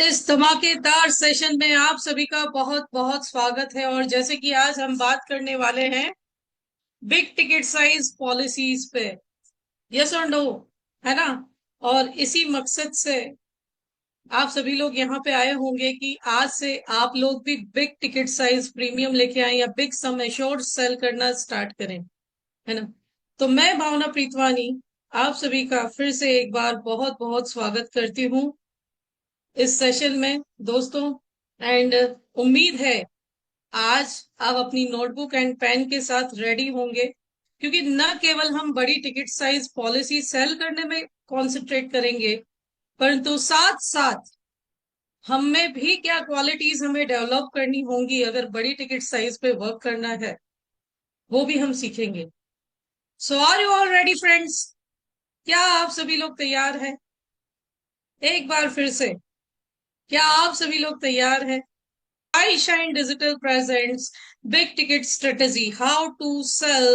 इस धमाकेदार सेशन में आप सभी का बहुत बहुत स्वागत है। और जैसे कि आज हम बात करने वाले हैं बिग टिकट साइज पॉलिसीज पे, यस और नो, है ना। और इसी मकसद से आप सभी लोग यहाँ पे आए होंगे कि आज से आप लोग भी बिग टिकट साइज प्रीमियम लेके आए या बिग सम एश्योर्ड सेल करना स्टार्ट करें, है ना। तो मैं भावना प्रीतवानी आप सभी का फिर से एक बार बहुत बहुत स्वागत करती हूँ इस सेशन में दोस्तों। एंड उम्मीद है आज आप अपनी नोटबुक एंड पेन के साथ रेडी होंगे, क्योंकि न केवल हम बड़ी टिकट साइज पॉलिसी सेल करने में कॉन्सेंट्रेट करेंगे, परंतु साथ साथ हम में भी क्या क्वालिटीज हमें डेवलप करनी होंगी अगर बड़ी टिकट साइज पे वर्क करना है, वो भी हम सीखेंगे। So are you all ready friends? क्या आप सभी लोग तैयार हैं? एक बार फिर से, क्या आप सभी लोग तैयार हैं? iShine Digital presents Big Ticket Strategy, how to sell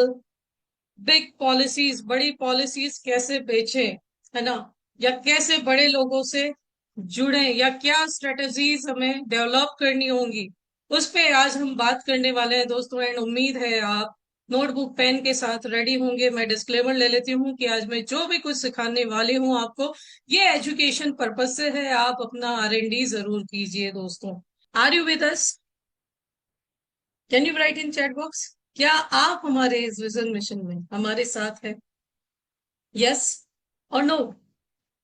big policies, बड़ी पॉलिसीज कैसे बेचें, है ना, या कैसे बड़े लोगों से जुड़े, या क्या स्ट्रेटजीज हमें डेवलप करनी होंगी, उस पे आज हम बात करने वाले हैं दोस्तों। एंड उम्मीद है आप नोटबुक पेन के साथ रेडी होंगे। मैं डिस्क्लेमर ले लेती हूँ कि आज मैं जो भी कुछ सिखाने वाली हूँ आपको, ये एजुकेशन पर्पज से है, आप अपना R&D जरूर कीजिए दोस्तों। Are you with us? Can you write in chat box? क्या आप हमारे इस विजन मिशन में हमारे साथ है? यस और नो?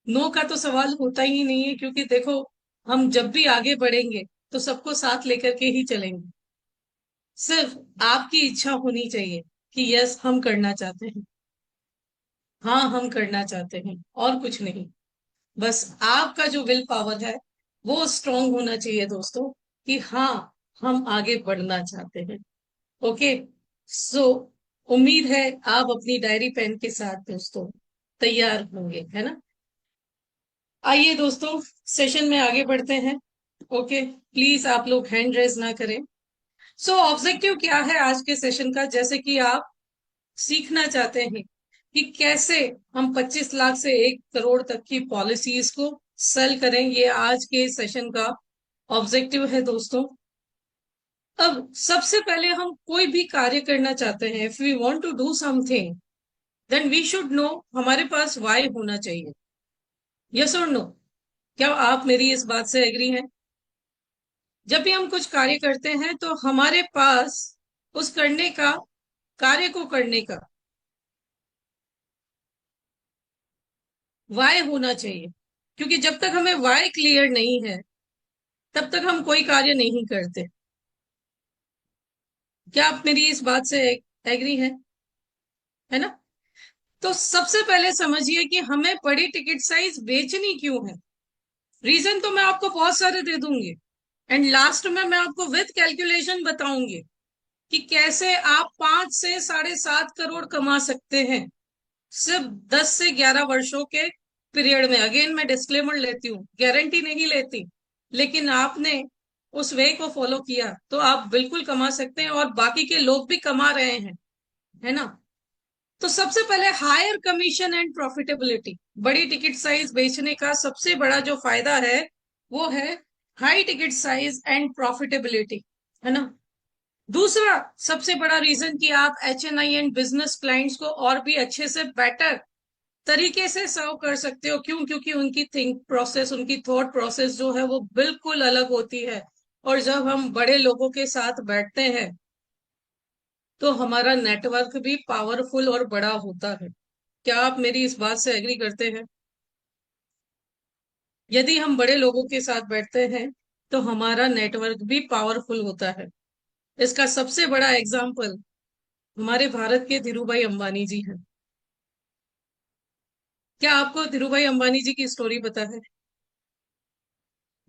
नो का तो सवाल होता ही नहीं है, क्योंकि देखो, हम जब भी आगे बढ़ेंगे तो सबको साथ लेकर के ही चलेंगे। सिर्फ आपकी इच्छा होनी चाहिए कि यस हम करना चाहते हैं, हाँ हम करना चाहते हैं, और कुछ नहीं। बस आपका जो विल पावर है वो स्ट्रांग होना चाहिए दोस्तों, कि हाँ हम आगे बढ़ना चाहते हैं। ओके, सो उम्मीद है आप अपनी डायरी पेन के साथ दोस्तों तैयार होंगे, है ना। आइए दोस्तों, सेशन में आगे बढ़ते हैं। ओके, प्लीज आप लोग हैंड रेज ना करें। सो ऑब्जेक्टिव क्या है आज के सेशन का? जैसे कि आप सीखना चाहते हैं कि कैसे हम 25 लाख से 1 करोड़ तक की पॉलिसीज को सेल करें, ये आज के सेशन का ऑब्जेक्टिव है दोस्तों। अब सबसे पहले हम कोई भी कार्य करना चाहते हैं, if we want to do something, then we should know हमारे पास वाई होना चाहिए। यस और नो? क्या आप मेरी इस बात से एग्री हैं? जब भी हम कुछ कार्य करते हैं तो हमारे पास उस करने का, कार्य को करने का वाई होना चाहिए, क्योंकि जब तक हमें वाई क्लियर नहीं है तब तक हम कोई कार्य नहीं करते। क्या आप मेरी इस बात से एग्री हैं? है ना। तो सबसे पहले समझिए कि हमें बड़ी टिकट साइज बेचनी क्यों है। रीजन तो मैं आपको बहुत सारे दे दूंगी, एंड लास्ट में मैं आपको विद कैलकुलेशन बताऊंगी कि कैसे आप 5 से 7.5 करोड़ कमा सकते हैं सिर्फ 10 से 11 वर्षों के पीरियड में। अगेन मैं डिस्क्लेमर लेती हूँ, गारंटी नहीं लेती, लेकिन आपने उस वे को फॉलो किया तो आप बिल्कुल कमा सकते हैं, और बाकी के लोग भी कमा रहे हैं, है ना। तो सबसे पहले हायर कमीशन एंड प्रॉफिटेबिलिटी। बड़ी टिकट साइज बेचने का सबसे बड़ा जो फायदा है वो है high ticket size and profitability, है ना। दूसरा सबसे बड़ा रीजन कि आप HNI एंड बिजनेस क्लाइंट्स को और भी अच्छे से बेटर तरीके से सर्व कर सकते हो। क्यों? क्योंकि उनकी थिंक प्रोसेस, उनकी थॉट प्रोसेस जो है वो बिल्कुल अलग होती है। और जब हम बड़े लोगों के साथ बैठते हैं तो हमारा नेटवर्क भी पावरफुल और बड़ा होता है। क्या आप मेरी इस बात से एग्री करते हैं? यदि हम बड़े लोगों के साथ बैठते हैं तो हमारा नेटवर्क भी पावरफुल होता है। इसका सबसे बड़ा एग्जाम्पल हमारे भारत के धीरू भाई अंबानी जी हैं। क्या आपको धीरू भाई अंबानी जी की स्टोरी पता है?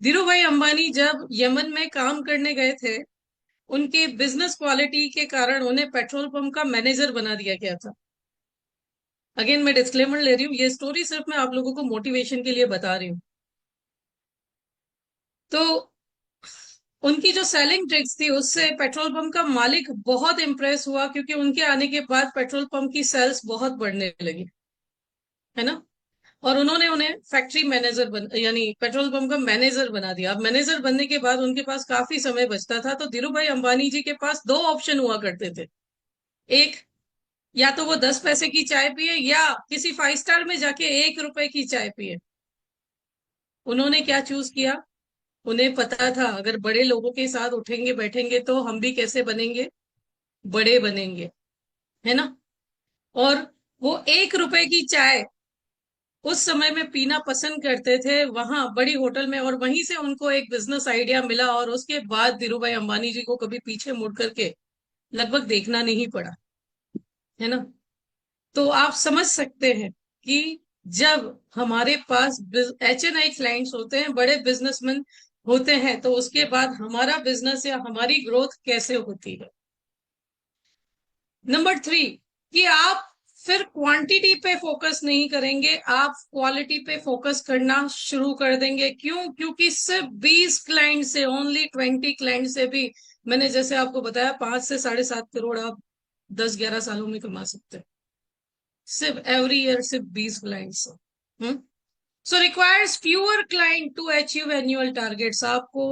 धीरू भाई अंबानी जब यमन में काम करने गए थे, उनके बिजनेस क्वालिटी के कारण उन्हें पेट्रोल पंप का मैनेजर बना दिया गया था। अगेन मैं डिस्क्लेमर ले रही हूँ, ये स्टोरी सिर्फ मैं आप लोगों को मोटिवेशन के लिए बता रही हूँ। तो उनकी जो सेलिंग ट्रिक्स थी उससे पेट्रोल पंप का मालिक बहुत इंप्रेस हुआ, क्योंकि उनके आने के बाद पेट्रोल पंप की सेल्स बहुत बढ़ने लगी, है ना। और उन्होंने उन्हें फैक्ट्री मैनेजर यानी पेट्रोल पंप का मैनेजर बना दिया। अब मैनेजर बनने के बाद उनके पास काफी समय बचता था, तो धीरू भाई अंबानी जी के पास दो ऑप्शन हुआ करते थे। एक, या तो वो 10 पैसे की चाय पिए या किसी 5 स्टार में जाके 1 रुपए की चाय पिए। उन्होंने क्या चूज किया? उन्हें पता था अगर बड़े लोगों के साथ उठेंगे बैठेंगे तो हम भी कैसे बनेंगे, बड़े बनेंगे, है ना। और वो 1 रुपए की चाय उस समय में पीना पसंद करते थे वहां बड़ी होटल में, और वहीं से उनको एक बिजनेस आइडिया मिला, और उसके बाद धीरू भाई अंबानी जी को कभी पीछे मुड़ करके लगभग देखना नहीं पड़ा, है ना। तो आप समझ सकते हैं कि जब हमारे पास HNI क्लाइंट्स होते हैं, बड़े बिजनेसमैन होते हैं, तो उसके बाद हमारा बिजनेस या हमारी ग्रोथ कैसे होती है। नंबर 3, कि आप फिर क्वांटिटी पे फोकस नहीं करेंगे, आप क्वालिटी पे फोकस करना शुरू कर देंगे। क्यों? क्योंकि सिर्फ 20 क्लाइंट से, ओनली 20 क्लाइंट से भी, मैंने जैसे आपको बताया, 5 से 7.5 करोड़ आप 10-11 सालों में कमा सकते हैं, सिर्फ एवरी ईयर सिर्फ 20 clients. So requires fewer client to achieve annual targets. आपको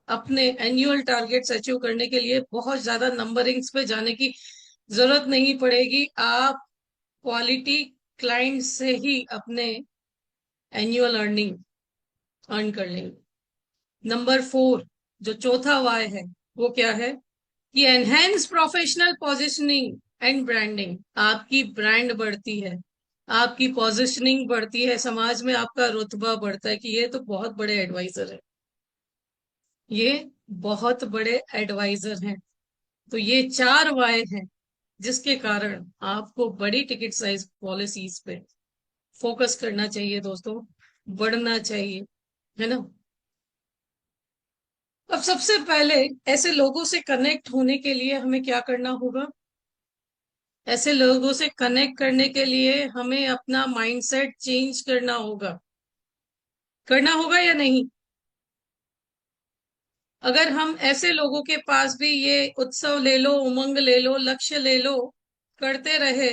अपने एनुअल टारगेट्स अचीव करने के लिए बहुत ज्यादा नंबरिंग्स पे जाने की जरूरत नहीं पड़ेगी। आप क्वालिटी क्लाइंट से ही अपने एनुअल अर्निंग अर्न कर लेंगे। नंबर 4, जो चौथा वाई है, वो क्या है? कि enhance professional positioning and branding. आपकी ब्रांड बढ़ती है, आपकी पोजिशनिंग बढ़ती है, समाज में आपका रुतबा बढ़ता है कि ये तो बहुत बड़े एडवाइजर है, ये बहुत बड़े एडवाइजर हैं। तो ये 4 वाय हैं जिसके कारण आपको बड़ी टिकट साइज पॉलिसीज पे फोकस करना चाहिए दोस्तों, बढ़ना चाहिए, है ना। अब सबसे पहले ऐसे लोगों से कनेक्ट होने के लिए हमें क्या करना होगा? ऐसे लोगों से कनेक्ट करने के लिए हमें अपना माइंडसेट चेंज करना होगा या नहीं? अगर हम ऐसे लोगों के पास भी ये उत्सव ले लो, उमंग ले लो, लक्ष्य ले लो करते रहे,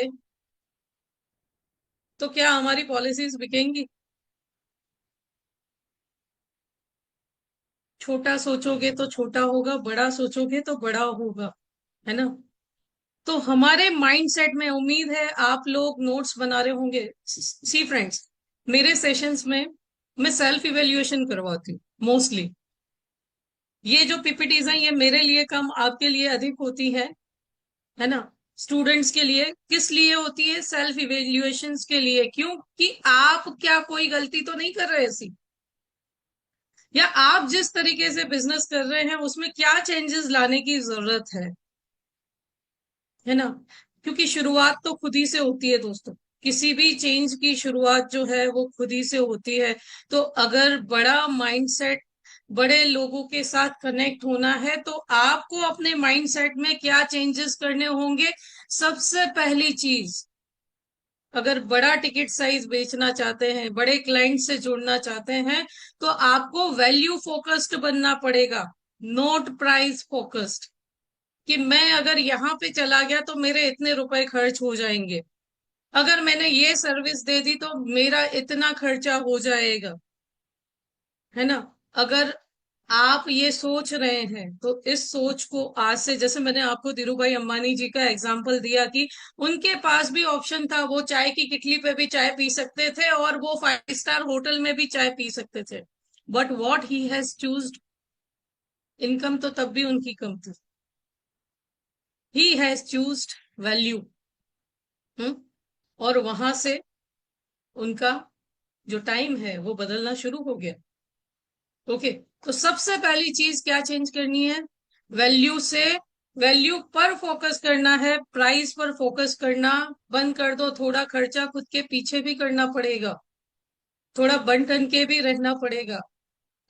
तो क्या हमारी पॉलिसीज बिकेंगी? छोटा सोचोगे तो छोटा होगा, बड़ा सोचोगे तो बड़ा होगा, है ना। तो हमारे माइंडसेट में, उम्मीद है आप लोग नोट्स बना रहे होंगे। सी फ्रेंड्स, मेरे सेशंस में मैं सेल्फ इवेल्युएशन करवाती हूँ मोस्टली। ये जो पीपीटीज हैं ये मेरे लिए कम, आपके लिए अधिक होती है ना। स्टूडेंट्स के लिए किस लिए होती है? सेल्फ इवेल्युएशन के लिए। क्यों? कि आप क्या कोई गलती तो नहीं कर रहे ऐसी, या आप जिस तरीके से बिजनेस कर रहे हैं उसमें क्या चेंजेस लाने की जरूरत है ना। क्योंकि शुरुआत तो खुद ही से होती है दोस्तों, किसी भी चेंज की शुरुआत जो है वो खुद ही से होती है। तो अगर बड़ा माइंडसेट, बड़े लोगों के साथ कनेक्ट होना है, तो आपको अपने माइंडसेट में क्या चेंजेस करने होंगे? सबसे पहली चीज, अगर बड़ा टिकट साइज बेचना चाहते हैं, बड़े क्लाइंट से जुड़ना चाहते हैं, तो आपको वैल्यू फोकस्ड बनना पड़ेगा, नोट प्राइस फोकस्ड। कि मैं अगर यहाँ पे चला गया तो मेरे इतने रुपए खर्च हो जाएंगे, अगर मैंने ये सर्विस दे दी तो मेरा इतना खर्चा हो जाएगा, है ना। अगर आप ये सोच रहे हैं तो इस सोच को आज से, जैसे मैंने आपको धीरू भाई अंबानी जी का एग्जांपल दिया कि उनके पास भी ऑप्शन था, वो चाय की किटली पे भी चाय पी सकते थे और वो 5 स्टार होटल में भी चाय पी सकते थे, but what he has choose, income तो तब भी उनकी कम थी, ही हैज चूज वैल्यू। और वहां से उनका जो टाइम है वो बदलना शुरू हो गया। ओके, तो सबसे पहली चीज क्या चेंज करनी है? वैल्यू से, वैल्यू पर फोकस करना है, प्राइस पर फोकस करना बंद कर दो। थोड़ा खर्चा खुद के पीछे भी करना पड़ेगा, थोड़ा बन ठन के भी रहना पड़ेगा,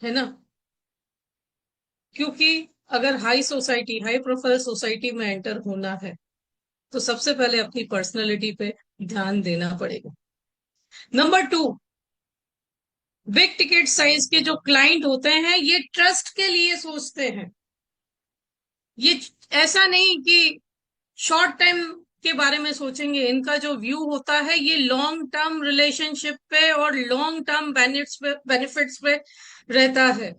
है ना। क्योंकि अगर high society, high profile society में एंटर होना है तो सबसे पहले अपनी पर्सनैलिटी पे ध्यान देना पड़ेगा। नंबर 2, बिग टिकट साइज के जो क्लाइंट होते हैं ये ट्रस्ट के लिए सोचते हैं। ये ऐसा नहीं कि शॉर्ट टाइम के बारे में सोचेंगे, इनका जो व्यू होता है ये लॉन्ग टर्म रिलेशनशिप पे और लॉन्ग टर्म बेनिफिट्स पे रहता है।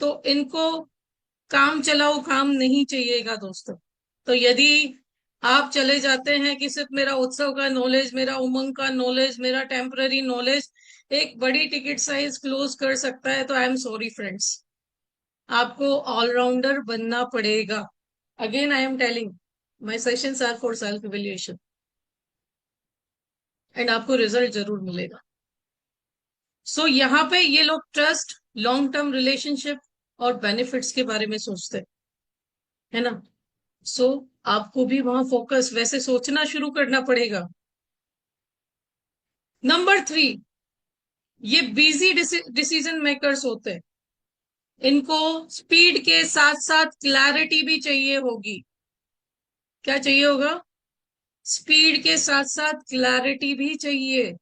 तो इनको काम चलाओ काम नहीं चाहिएगा दोस्तों। तो यदि आप चले जाते हैं कि सिर्फ मेरा उत्सव का नॉलेज, मेरा उमंग का नॉलेज, मेरा टेम्पररी नॉलेज एक बड़ी टिकट साइज क्लोज कर सकता है, तो आई एम सॉरी फ्रेंड्स, आपको ऑलराउंडर बनना पड़ेगा। Again I am telling, my sessions are for self evaluation and आपको रिजल्ट जरूर मिलेगा। सो यहाँ पे ये लोग ट्रस्ट, लॉन्ग टर्म रिलेशनशिप और बेनिफिट्स के बारे में सोचते हैं, है ना। सो आपको भी वहां फोकस वैसे सोचना शुरू करना पड़ेगा। नंबर 3, ये बिजी डिसीजन मेकर्स होते हैं। इनको स्पीड के साथ साथ क्लैरिटी भी चाहिए होगी। क्या चाहिए होगा? स्पीड के साथ साथ क्लैरिटी भी चाहिए।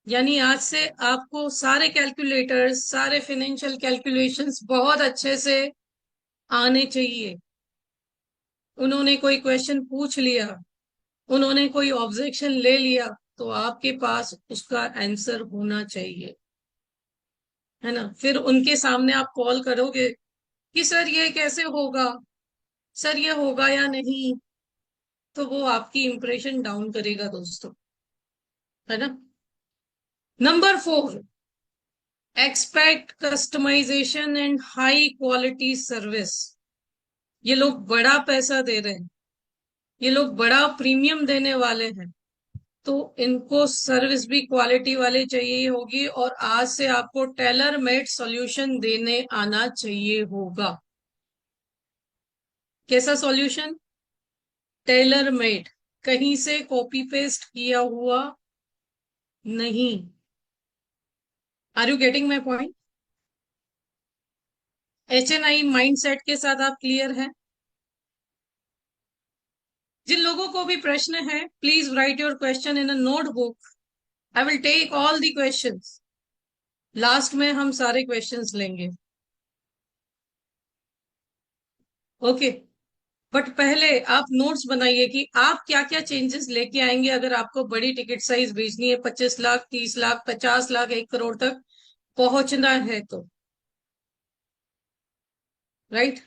यानी आज से आपको सारे कैलकुलेटर्स, सारे फाइनेंशियल कैलकुलेशंस बहुत अच्छे से आने चाहिए। उन्होंने कोई क्वेश्चन पूछ लिया, उन्होंने कोई ऑब्जेक्शन ले लिया, तो आपके पास उसका आंसर होना चाहिए, है ना। फिर उनके सामने आप कॉल करोगे कि सर ये कैसे होगा, सर ये होगा या नहीं, तो वो आपकी इंप्रेशन डाउन करेगा दोस्तों, है ना। Number 4, expect customisation and high quality service. ये लोग बड़ा पैसा दे रहे हैं, ये लोग बड़ा प्रीमियम देने वाले हैं, तो इनको सर्विस भी क्वालिटी वाली चाहिए होगी और आज से आपको टेलर मेड सॉल्यूशन देने आना चाहिए होगा। कैसा सॉल्यूशन? टेलर मेड, कहीं से कॉपी पेस्ट किया हुआ नहीं। Are you getting my point? HNI mindset के साथ आप क्लियर हैं? जिन लोगों को भी प्रश्न है, please write your question in a notebook. I will take all the questions. Last में हम सारे क्वेश्चंस लेंगे, ओके। बट पहले आप नोट्स बनाइए कि आप क्या क्या चेंजेस लेके आएंगे अगर आपको बड़ी टिकट साइज भेजनी है, 25 लाख, 30 लाख, 50 लाख, 1 करोड़ तक पहुंचना है तो, राइट।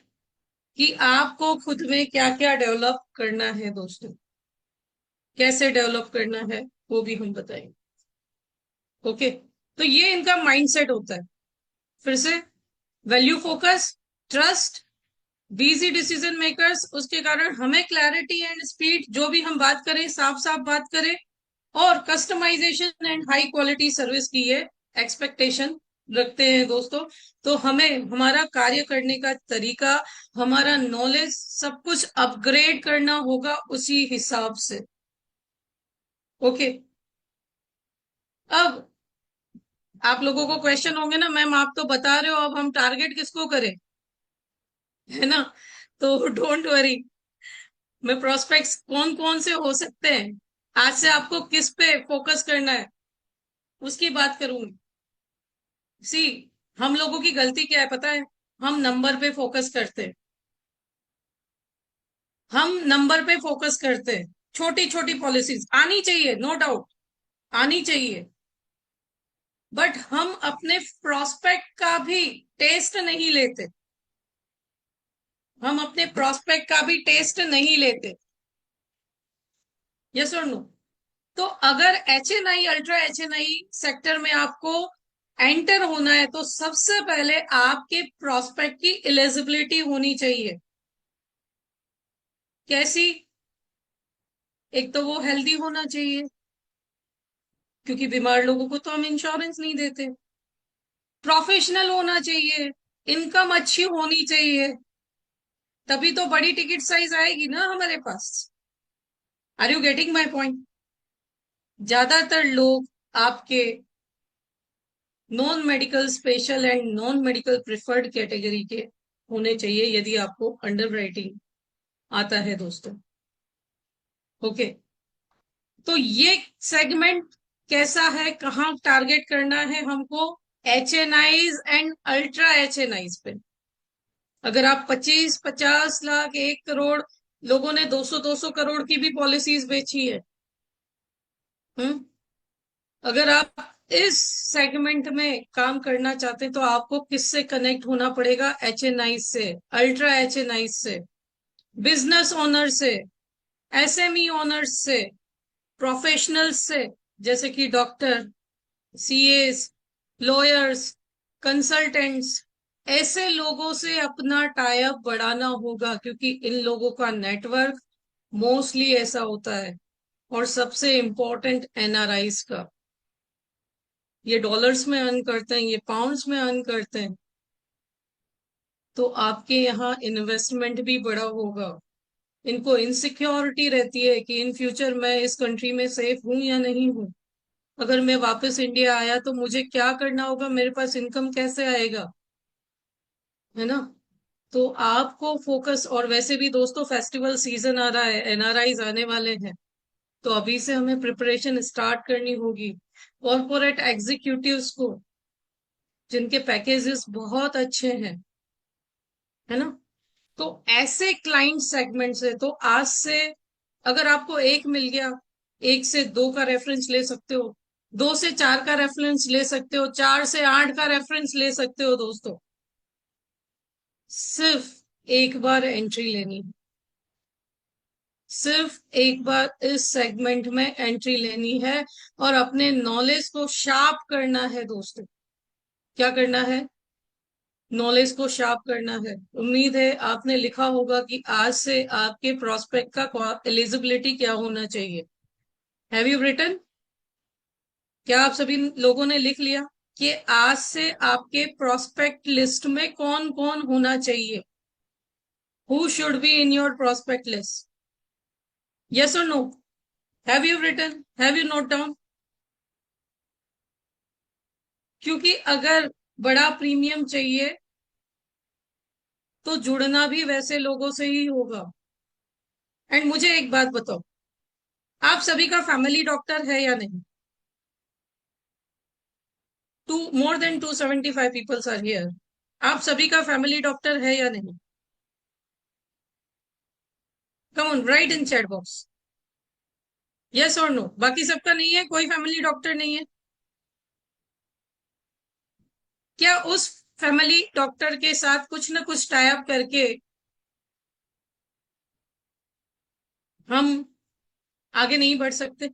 कि आपको खुद में क्या क्या डेवलप करना है दोस्तों, कैसे डेवलप करना है वो भी हम बताएंगे, ओके। तो ये इनका माइंडसेट होता है। फिर से, value focus, trust, busy decision makers, उसके कारण हमें क्लैरिटी एंड स्पीड, जो भी हम बात करें साफ साफ बात करें, और customisation and high quality service की ये एक्सपेक्टेशन रखते हैं दोस्तों। तो हमें हमारा कार्य करने का तरीका, हमारा नॉलेज, सब कुछ अपग्रेड करना होगा उसी हिसाब से, ओके। अब आप लोगों को क्वेश्चन होंगे ना, मैम आप तो बता रहे हो, अब हम टारगेट किसको करें, है ना। तो डोंट वरी, मैं प्रोस्पेक्ट्स कौन कौन से हो सकते हैं, आज से आपको किस पे फोकस करना है उसकी बात करूंगी। सी, हम लोगों की गलती क्या है पता है? हम नंबर पे फोकस करते हैं, हम नंबर पे फोकस करते हैं। छोटी छोटी पॉलिसीज आनी चाहिए, नो डाउट आनी चाहिए, बट हम अपने प्रोस्पेक्ट का भी टेस्ट नहीं लेते, हम अपने प्रोस्पेक्ट का भी टेस्ट नहीं लेते। यस और नो? तो अगर HNI, अल्ट्रा HNI सेक्टर में आपको एंटर होना है, तो सबसे पहले आपके प्रोस्पेक्ट की एलिजिबिलिटी होनी चाहिए। कैसी? एक तो वो हेल्दी होना चाहिए, क्योंकि बीमार लोगों को तो हम इंश्योरेंस नहीं देते। प्रोफेशनल होना चाहिए, इनकम अच्छी होनी चाहिए, तभी तो बड़ी टिकट साइज आएगी ना हमारे पास। Are you getting my point? ज्यादातर लोग आपके non medical special and non medical preferred category के होने चाहिए, यदि आपको अंडर राइटिंग आता है दोस्तों, ओके। तो ये सेगमेंट कैसा है, कहाँ टारगेट करना है हमको? HNIs एंड अल्ट्रा HNIs पे। अगर आप 25, 50 लाख, 1 करोड़ लोगों ने 200-200 करोड़ की भी पॉलिसीज बेची है। हम्म। अगर आप इस सेगमेंट में काम करना चाहते हैं तो आपको किससे कनेक्ट होना पड़ेगा? HNI से, अल्ट्रा HNI से, बिजनेस ओनर से, SME ओनर्स से, प्रोफेशनल्स से, जैसे कि डॉक्टर, CAs, लॉयर्स, कंसल्टेंट्स, ऐसे लोगों से अपना टाई अप बढ़ाना होगा, क्योंकि इन लोगों का नेटवर्क मोस्टली ऐसा होता है। और सबसे इंपॉर्टेंट NRIs का। ये डॉलर्स में अर्न करते हैं, ये पाउंड्स में अर्न करते हैं, तो आपके यहाँ इन्वेस्टमेंट भी बड़ा होगा। इनको इनसिक्योरिटी रहती है कि इन फ्यूचर मैं इस कंट्री में सेफ हूं या नहीं हूं। अगर मैं वापस इंडिया आया तो मुझे क्या करना होगा, मेरे पास इनकम कैसे आएगा, है ना? तो आपको फोकस, और वैसे भी दोस्तों फेस्टिवल सीजन आ रहा है, NRIs आने वाले हैं, तो अभी से हमें प्रिपरेशन स्टार्ट करनी होगी। कॉर्पोरेट एग्जीक्यूटिव्स को, जिनके पैकेजेस बहुत अच्छे हैं, है ना, तो ऐसे क्लाइंट सेगमेंट से तो आज से, अगर आपको एक मिल गया, एक से दो का रेफरेंस ले सकते हो, दो से चार का रेफरेंस ले सकते हो, चार से आठ का रेफरेंस ले सकते हो दोस्तों। सिर्फ एक बार एंट्री लेनी है, सिर्फ एक बार इस सेगमेंट में एंट्री लेनी है, और अपने नॉलेज को शार्प करना है दोस्तों। क्या करना है? नॉलेज को शार्प करना है। उम्मीद है आपने लिखा होगा कि आज से आपके प्रोस्पेक्ट का एलिजिबिलिटी क्या होना चाहिए। Have you written? क्या आप सभी लोगों ने लिख लिया कि आज से आपके प्रोस्पेक्ट लिस्ट में कौन कौन होना चाहिए? Who should be in your prospect list? Yes और no? Have you written? Have you note down? क्योंकि अगर बड़ा प्रीमियम चाहिए तो जुड़ना भी वैसे लोगों से ही होगा। एंड मुझे एक बात बताओ, आप सभी का फैमिली डॉक्टर है या नहीं? To more than 275 peoples are here. आप सभी का फैमिली डॉक्टर है या नहीं? Come on, write in chat box, yes और नो। बाकी सबका नहीं है, कोई फैमिली डॉक्टर नहीं है? क्या उस फैमिली डॉक्टर के साथ कुछ ना कुछ टाई अप करके हम आगे नहीं बढ़ सकते?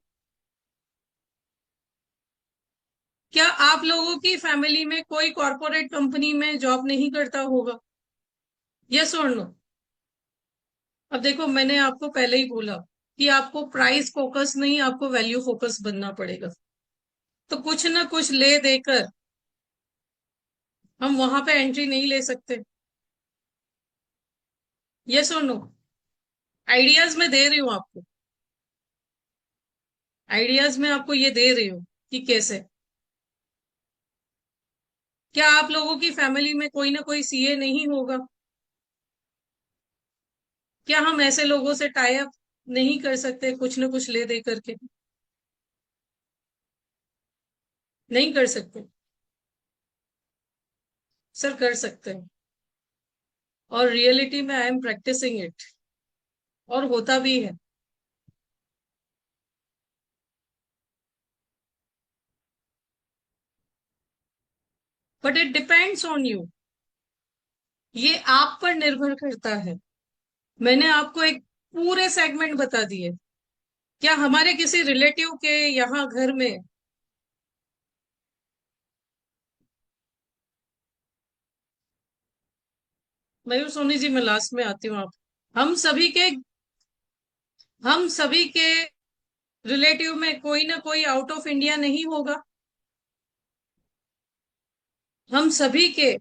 क्या आप लोगों की फैमिली में कोई कॉरपोरेट कंपनी में जॉब नहीं करता होगा? यस और नो? अब देखो, मैंने आपको पहले ही बोला कि आपको प्राइस फोकस नहीं, आपको वैल्यू फोकस बनना पड़ेगा। तो कुछ ना कुछ ले देकर हम वहां पे एंट्री नहीं ले सकते? यस और नो? आइडियाज में दे रही हूँ आपको, आइडियाज में आपको ये दे रही हूँ कि कैसे। क्या आप लोगों की फैमिली में कोई ना कोई CA नहीं होगा? क्या हम ऐसे लोगों से टाई अप नहीं कर सकते, कुछ ना कुछ ले दे करके? नहीं कर सकते? सर कर सकते हैं, और रियलिटी में आई एम प्रैक्टिसिंग इट, और होता भी है। But it depends on you, ये आप पर निर्भर करता है। मैंने आपको एक पूरे सेगमेंट बता दिए। क्या हमारे किसी रिलेटिव के यहाँ घर में, मयूर सोनी जी मैं लास्ट में आती हूँ, आप, हम सभी के हम सभी के रिलेटिव में कोई ना कोई आउट ऑफ इंडिया नहीं होगा? हम सभी के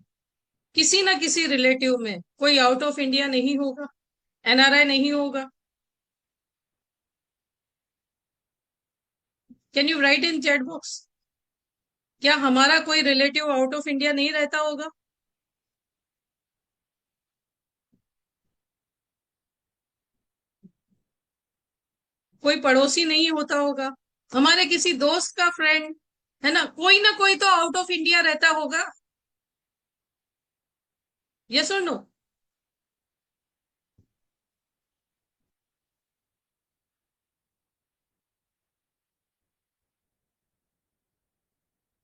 किसी ना किसी रिलेटिव में कोई आउट ऑफ इंडिया नहीं होगा, NRI नहीं होगा? Can you write in chat box? क्या हमारा कोई रिलेटिव आउट ऑफ इंडिया नहीं रहता होगा? कोई पड़ोसी नहीं होता होगा? हमारे किसी दोस्त का फ्रेंड, है ना कोई तो आउट ऑफ इंडिया रहता होगा? यस और नो?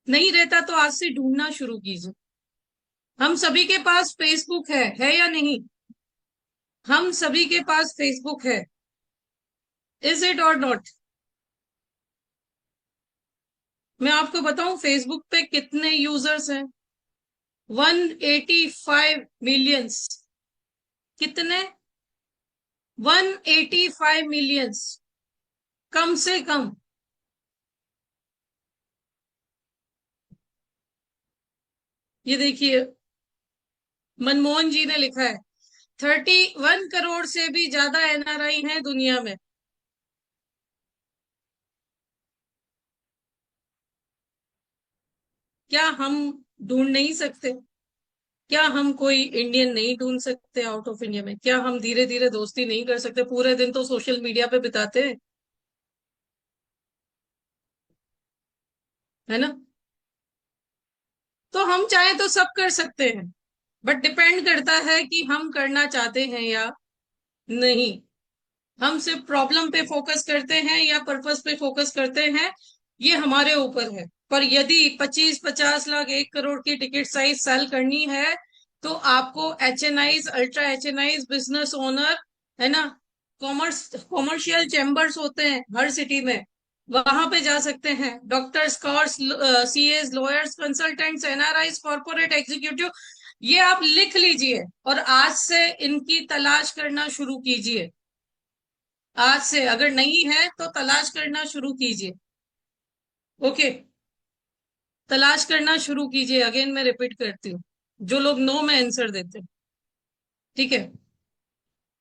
नहीं रहता तो आज से ढूंढना शुरू कीजिए। हम सभी के पास फेसबुक है या नहीं? हम सभी के पास फेसबुक है। इज इट और नॉट? मैं आपको बताऊं फेसबुक पे कितने यूजर्स हैं? 185 मिलियंस। कितने? 185 मिलियंस, कम से कम। ये देखिए, मनमोहन जी ने लिखा है 31 करोड़ से भी ज्यादा एनआरआई हैं दुनिया में। क्या हम ढूंढ नहीं सकते? क्या हम कोई इंडियन नहीं ढूंढ सकते आउट ऑफ इंडिया में? क्या हम धीरे धीरे दोस्ती नहीं कर सकते? पूरे दिन तो सोशल मीडिया पे बिताते हैं, है ना? तो हम चाहे तो सब कर सकते हैं, बट डिपेंड करता है कि हम करना चाहते हैं या नहीं। हम सिर्फ प्रॉब्लम पे फोकस करते हैं या पर्पस पे फोकस करते हैं, ये हमारे ऊपर है। पर यदि 25-50 लाख 1 करोड़ की टिकट साइज सेल करनी है, तो आपको एचएनआईज, अल्ट्रा एचएनआईज, बिजनेस ओनर, है ना, कॉमर्शियल चैम्बर्स होते हैं हर सिटी में, वहां पे जा सकते हैं। Doctors, Scots, CS, lawyers, consultants, NRIs, corporate executive, ये आप लिख लीजिए और आज से इनकी तलाश करना शुरू कीजिए। आज से अगर नहीं है तो तलाश करना शुरू कीजिए। ओके, तलाश करना शुरू कीजिए। अगेन मैं रिपीट करती हूँ, जो लोग नो में आंसर देते हैं, ठीक है?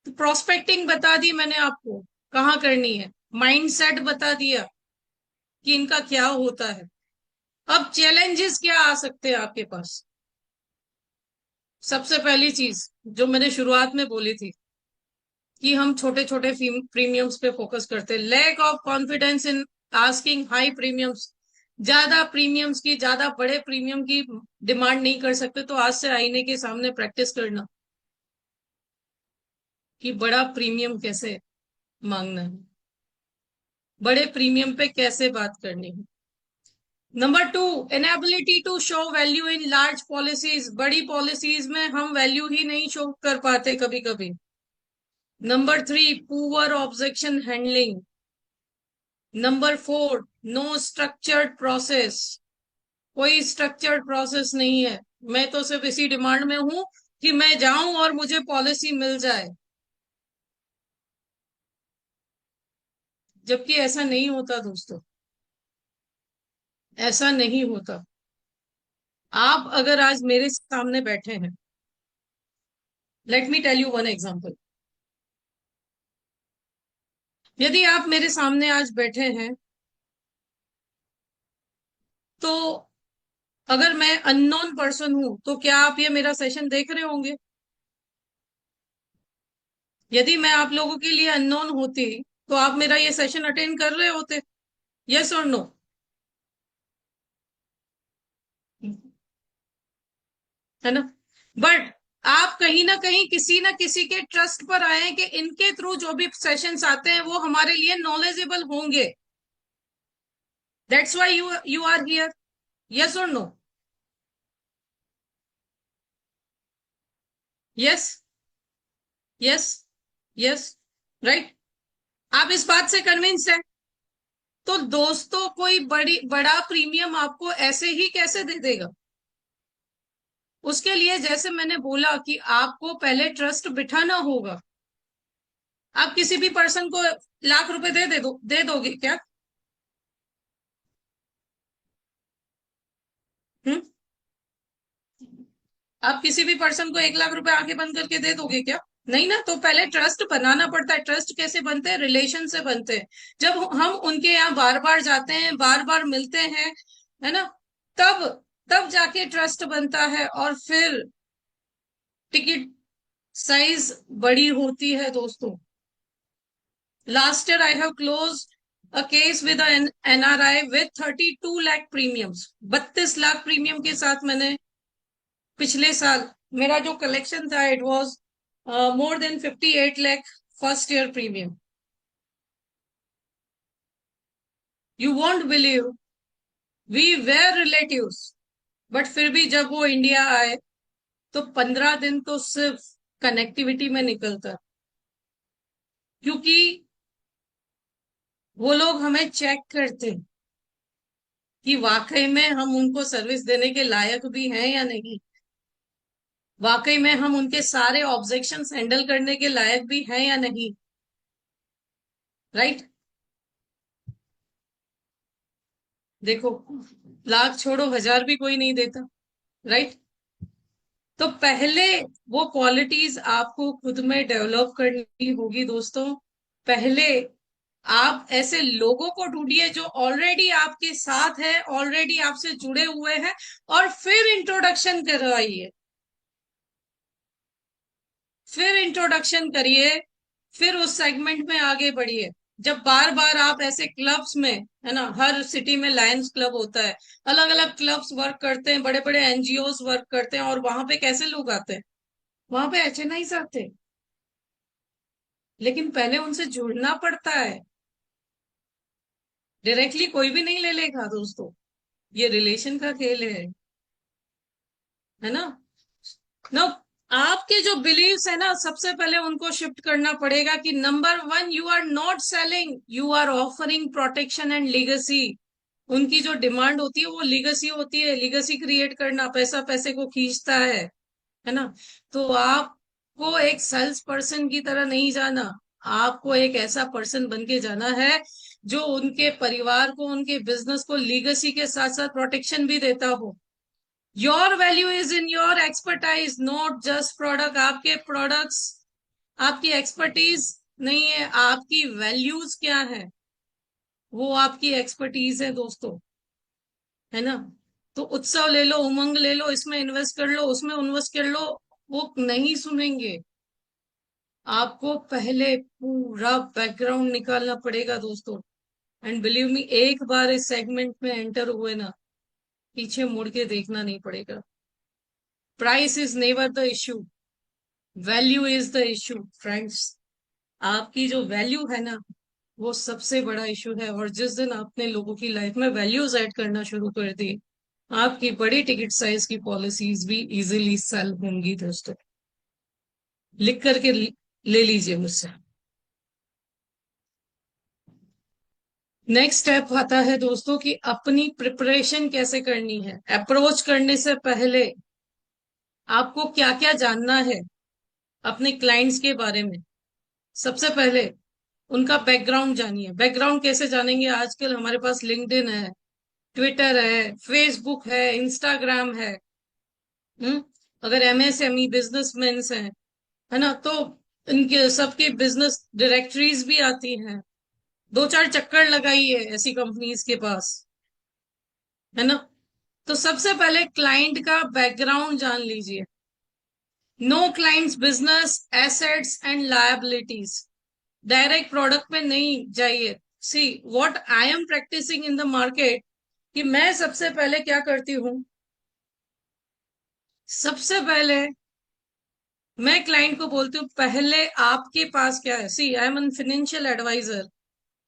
तो प्रोस्पेक्टिंग बता दी मैंने आपको, कहाँ करनी है। माइंडसेट बता दिया कि इनका क्या होता है। अब चैलेंजेस क्या आ सकते हैं आपके पास? सबसे पहली चीज जो मैंने शुरुआत में बोली थी कि हम छोटे छोटे प्रीमियम्स पे फोकस करते हैं। Lack of confidence in asking high premiums. ज्यादा प्रीमियम्स की, ज्यादा बड़े प्रीमियम की डिमांड नहीं कर सकते, तो आज से आईने के सामने प्रैक्टिस करना कि बड़ा प्रीमियम कैसे मांगना है, बड़े प्रीमियम पे कैसे बात करनी है। Number two, inability to show value in large policies. बड़ी पॉलिसीज में हम वैल्यू ही नहीं शो कर पाते कभी कभी। Number three, poor objection handling. Number four, no structured process. कोई स्ट्रक्चर्ड प्रोसेस नहीं है। मैं तो सिर्फ इसी डिमांड में हूं कि मैं जाऊं और मुझे पॉलिसी मिल जाए, जबकि ऐसा नहीं होता दोस्तों। ऐसा नहीं होता। आप अगर आज मेरे सामने बैठे हैं, let me tell you one example. यदि आप मेरे सामने आज बैठे हैं, तो अगर मैं अननोन पर्सन हूं, तो क्या आप ये मेरा सेशन देख रहे होंगे? यदि मैं आप लोगों के लिए अननोन होती, तो आप मेरा ये सेशन अटेंड कर रहे होते? यस और नो? है ना? बट आप कहीं ना कहीं किसी ना किसी के ट्रस्ट पर आए हैं कि इनके थ्रू जो भी सेशंस आते हैं वो हमारे लिए नॉलेजेबल होंगे। That's why you are here. Yes और no? Yes, yes, yes, right. आप इस बात से कन्विंस हैं? तो दोस्तों, कोई बड़ा प्रीमियम आपको ऐसे ही कैसे दे देगा? उसके लिए जैसे मैंने बोला कि आपको पहले ट्रस्ट बिठाना होगा। आप किसी भी पर्सन को लाख रुपए दे दोगे क्या? हम्म? आप किसी भी पर्सन को 1 लाख रुपए आंखें बंद करके दे दोगे क्या? नहीं ना। तो पहले ट्रस्ट बनाना पड़ता है। ट्रस्ट कैसे बनते हैं? रिलेशन से बनते हैं। जब हम उनके यहाँ बार बार जाते हैं, बार बार मिलते हैं, है ना, तब तब जाके ट्रस्ट बनता है, और फिर टिकट साइज बड़ी होती है दोस्तों। Last year I have close a case with an NRI with 32 lakh premiums. 32 lakh premium के साथ मैंने पिछले साल, मेरा जो कलेक्शन था, it was more than 58 lakh first year premium. You won't believe we were relatives, but फिर भी जब वो इंडिया आए तो 15 दिन तो सिर्फ कनेक्टिविटी में निकलता, क्योंकि वो लोग हमें चेक करते कि वाकई में हम उनको सर्विस देने के लायक भी हैं या नहीं, वाकई में हम उनके सारे ऑब्जेक्शंस हैंडल करने के लायक भी हैं या नहीं। राइट। देखो, लाख छोड़ो, हजार भी कोई नहीं देता। राइट। तो पहले वो क्वालिटीज आपको खुद में डेवलप करनी होगी दोस्तों। पहले आप ऐसे लोगों को ढूंढिए जो ऑलरेडी आपके साथ है, ऑलरेडी आपसे जुड़े हुए हैं, और फिर इंट्रोडक्शन करवाइए, फिर इंट्रोडक्शन करिए, फिर उस सेगमेंट में आगे बढ़िए। जब बार बार आप ऐसे क्लब्स में, है ना, हर सिटी में लायंस क्लब होता है, अलग अलग क्लब्स वर्क करते हैं, बड़े बड़े एनजीओस वर्क करते हैं, और वहां पे कैसे लोग आते हैं? वहां पे एचएनआईज आते हैं, लेकिन पहले उनसे जुड़ना पड़ता है। डायरेक्टली कोई भी नहीं ले लेगा दोस्तों, ये रिलेशन का खेल है ना। नो, आपके जो बिलीव्स है ना, सबसे पहले उनको शिफ्ट करना पड़ेगा कि number one, you are not selling, you are offering protection and legacy. उनकी जो डिमांड होती है वो लीगेसी होती है, लीगेसी क्रिएट करना, पैसा पैसे को खींचता है ना। तो आपको एक सेल्स पर्सन की तरह नहीं जाना, आपको एक ऐसा पर्सन बन के जाना है जो उनके परिवार को, उनके बिजनेस को लीगेसी के साथ साथ प्रोटेक्शन भी देता हो। Your value is in your expertise, not just product. आपके प्रोडक्ट्स, आपकी एक्सपर्टीज नहीं है, आपकी वैल्यूज क्या है, वो आपकी एक्सपर्टीज है दोस्तों, है ना। तो उत्सव ले लो, उमंग ले लो, इसमें इन्वेस्ट कर लो, उसमें इन्वेस्ट कर लो, वो नहीं सुनेंगे। आपको पहले पूरा बैकग्राउंड निकालना पड़ेगा दोस्तों। एंड बिलीव मी, एक बार इस सेगमेंट में एंटर हुए ना, पीछे मुड़ के देखना नहीं पड़ेगा। Price is never the issue, value is the issue friends. आपकी जो वैल्यू है ना, वो सबसे बड़ा इशू है। और जिस दिन आपने लोगों की लाइफ में वैल्यूज ऐड करना शुरू कर दी, आपकी बड़ी टिकट साइज की पॉलिसीज भी इजीली सेल होंगी दोस्तों। लिख करके ले लीजिए मुझसे। नेक्स्ट स्टेप आता है दोस्तों कि अपनी प्रिपरेशन कैसे करनी है। अप्रोच करने से पहले आपको क्या क्या जानना है अपने क्लाइंट्स के बारे में। सबसे पहले उनका बैकग्राउंड जानिए। बैकग्राउंड कैसे जानेंगे? आजकल हमारे पास लिंक्डइन है, ट्विटर है, फेसबुक है, इंस्टाग्राम है। हम्म। अगर एमएसएमई बिजनेसमैन हैं, है ना, तो इनके सबके बिजनेस डायरेक्टरीज भी आती हैं। दो चार चक्कर लगाइए ऐसी कंपनीज के पास, है ना। तो सबसे पहले क्लाइंट का बैकग्राउंड जान लीजिए। No clients business assets and liabilities. Direct product पे नहीं जाइए। See what I am practicing in the market, कि मैं सबसे पहले क्या करती हूँ। सबसे पहले मैं क्लाइंट को बोलती हूँ, पहले आपके पास क्या है। See I am an financial advisor,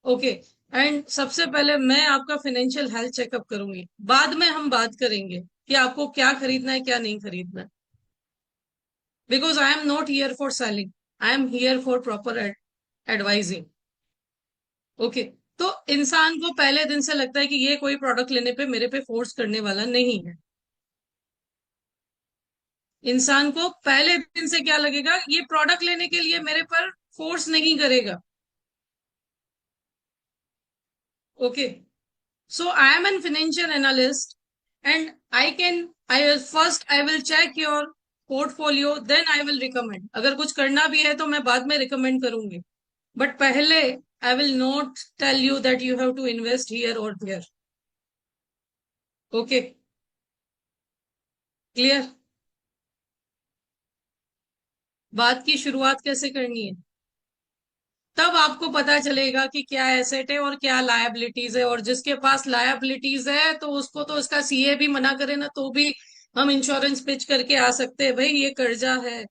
okay. And सबसे पहले मैं आपका फाइनेंशियल हेल्थ चेकअप करूंगी, बाद में हम बात करेंगे कि आपको क्या खरीदना है क्या नहीं खरीदना है। Because I am not here for selling, I am here for proper advising, okay. तो इंसान को पहले दिन से लगता है कि ये कोई प्रोडक्ट लेने पे मेरे पे फोर्स करने वाला नहीं है। इंसान को पहले दिन से क्या लगेगा, ये प्रोडक्ट लेने के लिए मेरे पर फोर्स नहीं करेगा, okay. So I am an financial analyst, and I first I will check your portfolio, then I will recommend. अगर कुछ करना भी है तो मैं बाद में recommend करूंगी, but पहले I will not tell you that you have to invest here or there. Okay, clear? बात की शुरुआत कैसे करनी है, तब आपको पता चलेगा कि क्या एसेट है और क्या लायबिलिटीज है। और जिसके पास लायबिलिटीज है तो उसको तो उसका सीए भी मना करे ना, तो भी हम इंश्योरेंस पिच करके आ सकते हैं, भाई ये कर्जा है,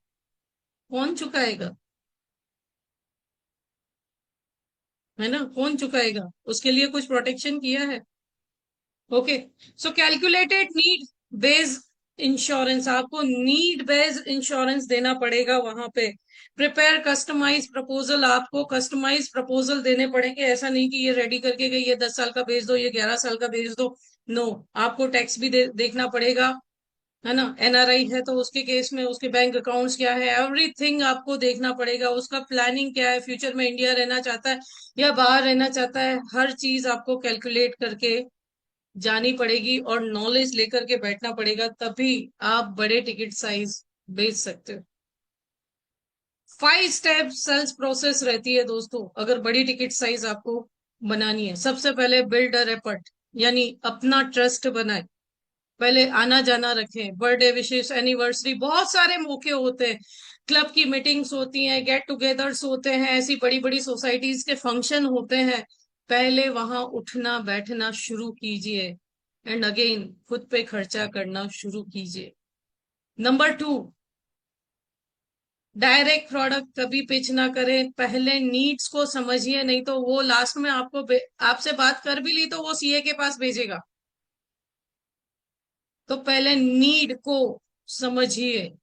कौन चुकाएगा, है ना, कौन चुकाएगा? उसके लिए कुछ प्रोटेक्शन किया है? ओके, सो कैलकुलेटेड नीड बेस्ड इंश्योरेंस, आपको नीड बेस्ड इंश्योरेंस देना पड़ेगा वहां पे। प्रिपेयर कस्टमाइज प्रपोजल, आपको कस्टमाइज प्रपोजल देने पड़ेंगे। ऐसा नहीं कि ये रेडी करके गई, ये 10 साल का भेज दो, ये 11 साल का भेज दो। नो, आपको टैक्स भी देखना पड़ेगा, है ना। एनआरआई है तो उसके केस में उसके बैंक अकाउंट्स क्या है, एवरीथिंग आपको देखना पड़ेगा। उसका प्लानिंग क्या है, फ्यूचर में इंडिया रहना चाहता है या बाहर रहना चाहता है, हर चीज आपको कैलकुलेट करके जानी पड़ेगी और नॉलेज लेकर के बैठना पड़ेगा, तभी आप बड़े टिकट साइज बेच सकते हो। 5 स्टेप सेल्स प्रोसेस रहती है दोस्तों, अगर बड़ी टिकट साइज आपको बनानी है। सबसे पहले बिल्ड अ रेपर्ट, यानी अपना ट्रस्ट बनाए। पहले आना जाना रखें, बर्थडे विशेष, एनिवर्सरी, बहुत सारे मौके होते हैं, क्लब की मीटिंग्स होती हैं, गेट टुगेदर्स होते हैं, ऐसी बड़ी बड़ी सोसाइटीज के फंक्शन होते हैं। पहले वहां उठना बैठना शुरू कीजिए, एंड अगेन खुद पे खर्चा करना शुरू कीजिए। नंबर 2, डायरेक्ट प्रोडक्ट कभी पिच ना करें, पहले नीड्स को समझिए, नहीं तो वो लास्ट में आपसे बात कर भी ली तो वो सीए के पास भेजेगा। तो पहले नीड को समझिए।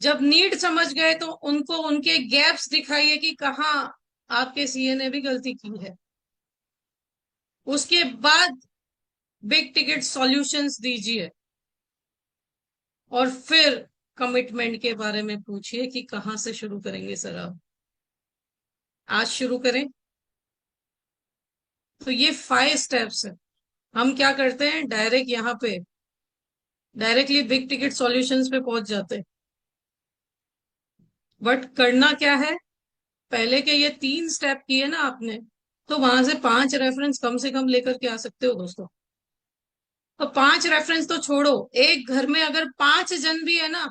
जब नीड समझ गए तो उनको उनके गैप्स दिखाइए कि कहाँ आपके सीए ने भी गलती की है। उसके बाद बिग टिकट सॉल्यूशंस दीजिए, और फिर कमिटमेंट के बारे में पूछिए कि कहाँ से शुरू करेंगे सर आप, आज शुरू करें। तो ये 5 स्टेप्स है। हम क्या करते हैं, डायरेक्ट यहाँ पे डायरेक्टली बिग टिकट सॉल्यूशंस पे पहुंच जाते हैं। बट करना क्या है, पहले के ये 3 स्टेप किए ना आपने, तो वहां से 5 रेफरेंस कम से कम लेकर के आ सकते हो दोस्तों। तो 5 रेफरेंस तो छोड़ो, एक घर में अगर 5 जन भी है ना,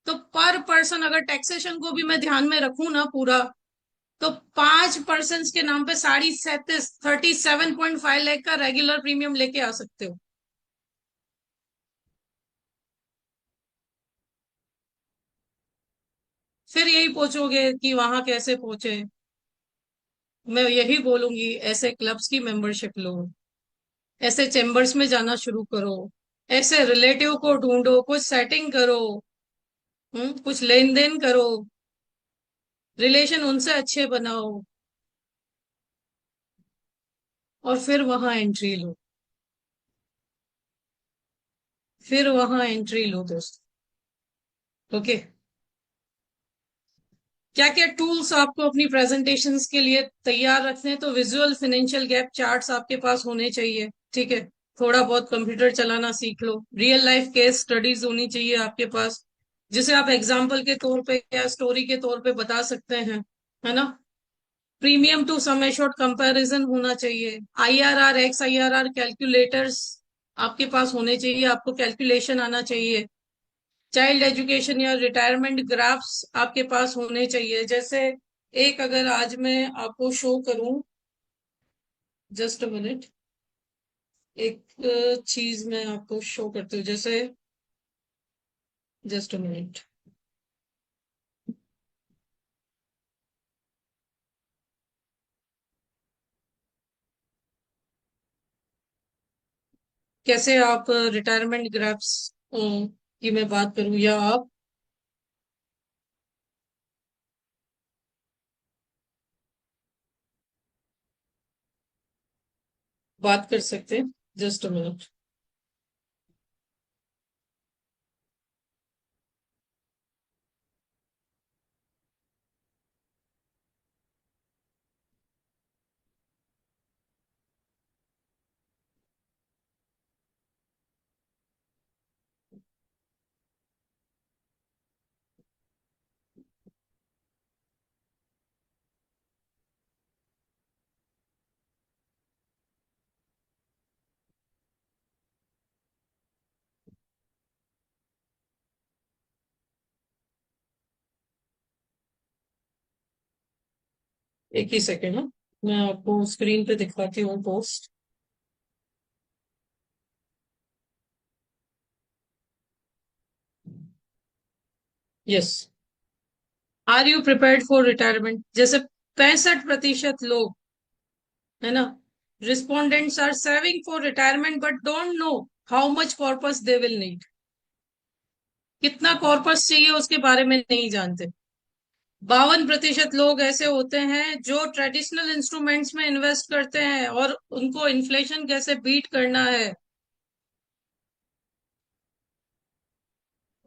तो पर पर्सन अगर टैक्सेशन को भी मैं ध्यान में रखूं ना पूरा, तो 5 पर्सन के नाम पे 37.5 लाख का रेगुलर प्रीमियम लेके आ सकते हो। फिर यही पूछोगे कि वहां कैसे पहुंचे, मैं यही बोलूंगी, ऐसे क्लब्स की मेंबरशिप लो, ऐसे चेंबर्स में जाना शुरू करो, ऐसे रिलेटिव को ढूंढो, कुछ सेटिंग करो, कुछ लेन देन करो, रिलेशन उनसे अच्छे बनाओ, और फिर वहां एंट्री लो। फिर वहां एंट्री लो दोस्त। ओके, क्या क्या टूल्स आपको अपनी प्रेजेंटेशंस के लिए तैयार रखने हैं, तो विजुअल फाइनेंशियल गैप चार्ट्स आपके पास होने चाहिए, ठीक है। थोड़ा बहुत कंप्यूटर चलाना सीख लो, रियल लाइफ केस स्टडीज होनी चाहिए आपके पास, जिसे आप एग्जाम्पल के तौर पे या स्टोरी के तौर पे बता सकते हैं, है ना। Premium to sum assured comparison होना चाहिए, आईआरआर एक्स आईआरआर कैलकुलेटर्स आपके पास होने चाहिए, आपको कैलकुलेशन आना चाहिए। चाइल्ड एजुकेशन या रिटायरमेंट ग्राफ्स आपके पास होने चाहिए। जैसे एक अगर आज मैं आपको शो करूं, जस्ट अ मिनट, एक चीज मैं आपको शो करती हूँ, जैसे, जस्ट अ मिनट, कैसे आप रिटायरमेंट ग्राफ्स की मैं बात करूं, या आप बात कर सकते हैं, जस्ट अ मिनट। एक ही सेकेंड है, मैं आपको स्क्रीन पे दिखाती हूँ post. Yes, are you prepared for retirement, जैसे 65% लोग, है ना, Respondents are saving for retirement but don't know how much corpus they will need. कितना कॉर्पस चाहिए उसके बारे में नहीं जानते। 52% लोग ऐसे होते हैं जो ट्रेडिशनल इंस्ट्रूमेंट्स में इन्वेस्ट करते हैं और उनको इन्फ्लेशन कैसे बीट करना है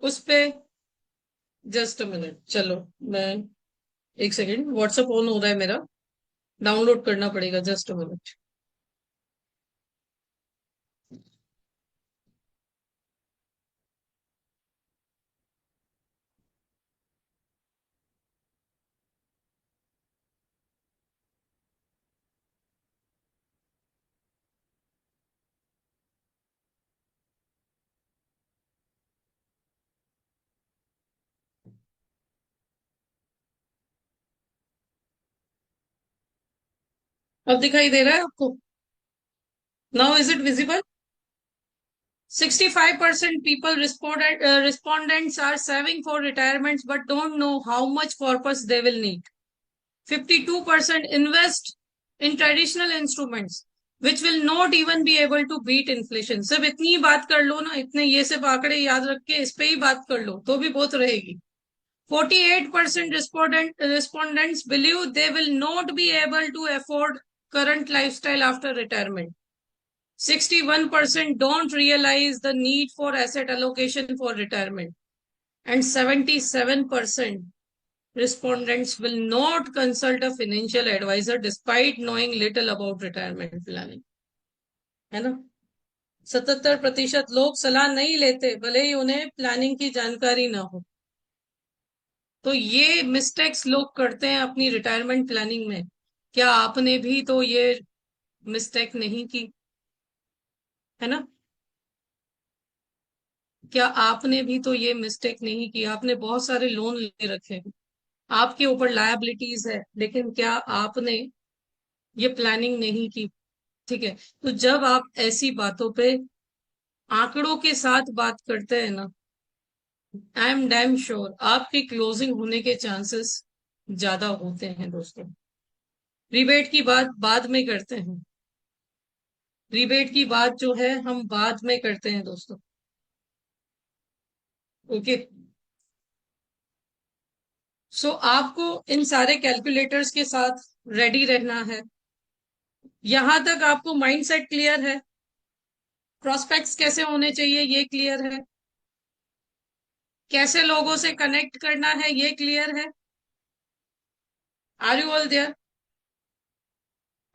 उस पे। जस्ट अ मिनट, चलो मैं एक सेकेंड, व्हाट्सएप ऑन हो रहा है मेरा, डाउनलोड करना पड़ेगा, जस्ट अ मिनट। अब दिखाई दे रहा है आपको? Now is it visible? 65% people respondents are saving for retirements but don't know how much corpus they will need. 52% invest in traditional instruments which will not even be able to beat inflation. सिर्फ इतनी ही बात कर लो ना, इतने ये सिर्फ आंकड़े याद रख के इस पे ही बात कर लो तो भी बहुत रहेगी। 48% respondents believe they will not be able to afford current lifestyle after retirement. 61% don't realize the need for asset allocation for retirement, and 77% respondents will not consult a financial advisor despite knowing little about retirement planning. है ना? 77% लोग सलाह नहीं लेते भले ही उन्हें planning की जानकारी ना हो। तो ये मिस्टेक्स लोग करते हैं अपनी रिटायरमेंट प्लानिंग में। क्या आपने भी तो ये मिस्टेक नहीं की? है ना? क्या आपने भी तो ये मिस्टेक नहीं की? आपने बहुत सारे लोन ले रखे हैं, आपके ऊपर लायबिलिटीज है, लेकिन क्या आपने ये प्लानिंग नहीं की? ठीक है, तो जब आप ऐसी बातों पे आंकड़ों के साथ बात करते हैं ना, आई एम डैम श्योर आपकी क्लोजिंग होने के चांसेस ज्यादा होते हैं दोस्तों। रिबेट की बात बाद में करते हैं, रिबेट की बात जो है हम बाद में करते हैं दोस्तों। ओके, सो आपको इन सारे कैलकुलेटर्स के साथ रेडी रहना है। यहां तक आपको माइंडसेट क्लियर है? प्रोस्पेक्ट्स कैसे होने चाहिए ये क्लियर है? कैसे लोगों से कनेक्ट करना है ये क्लियर है? Are you all there?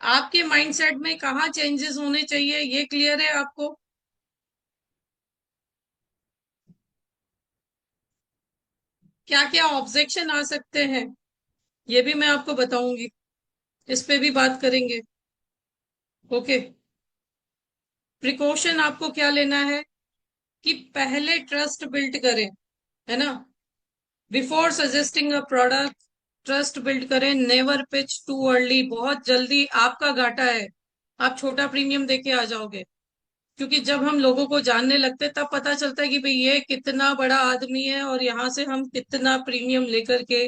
आपके माइंडसेट में कहाँ चेंजेस होने चाहिए ये क्लियर है आपको? क्या क्या ऑब्जेक्शन आ सकते हैं ये भी मैं आपको बताऊंगी, इस पे भी बात करेंगे। ओके, प्रिकॉशन आपको क्या लेना है कि पहले ट्रस्ट बिल्ड करें, है ना? Before suggesting a product trust build करें। नेवर पिच टू अर्ली, बहुत जल्दी आपका घाटा है, आप छोटा प्रीमियम देके आ जाओगे। क्योंकि जब हम लोगों को जानने लगते तब पता चलता है कि भाई ये कितना बड़ा आदमी है और यहाँ से हम कितना प्रीमियम लेकर के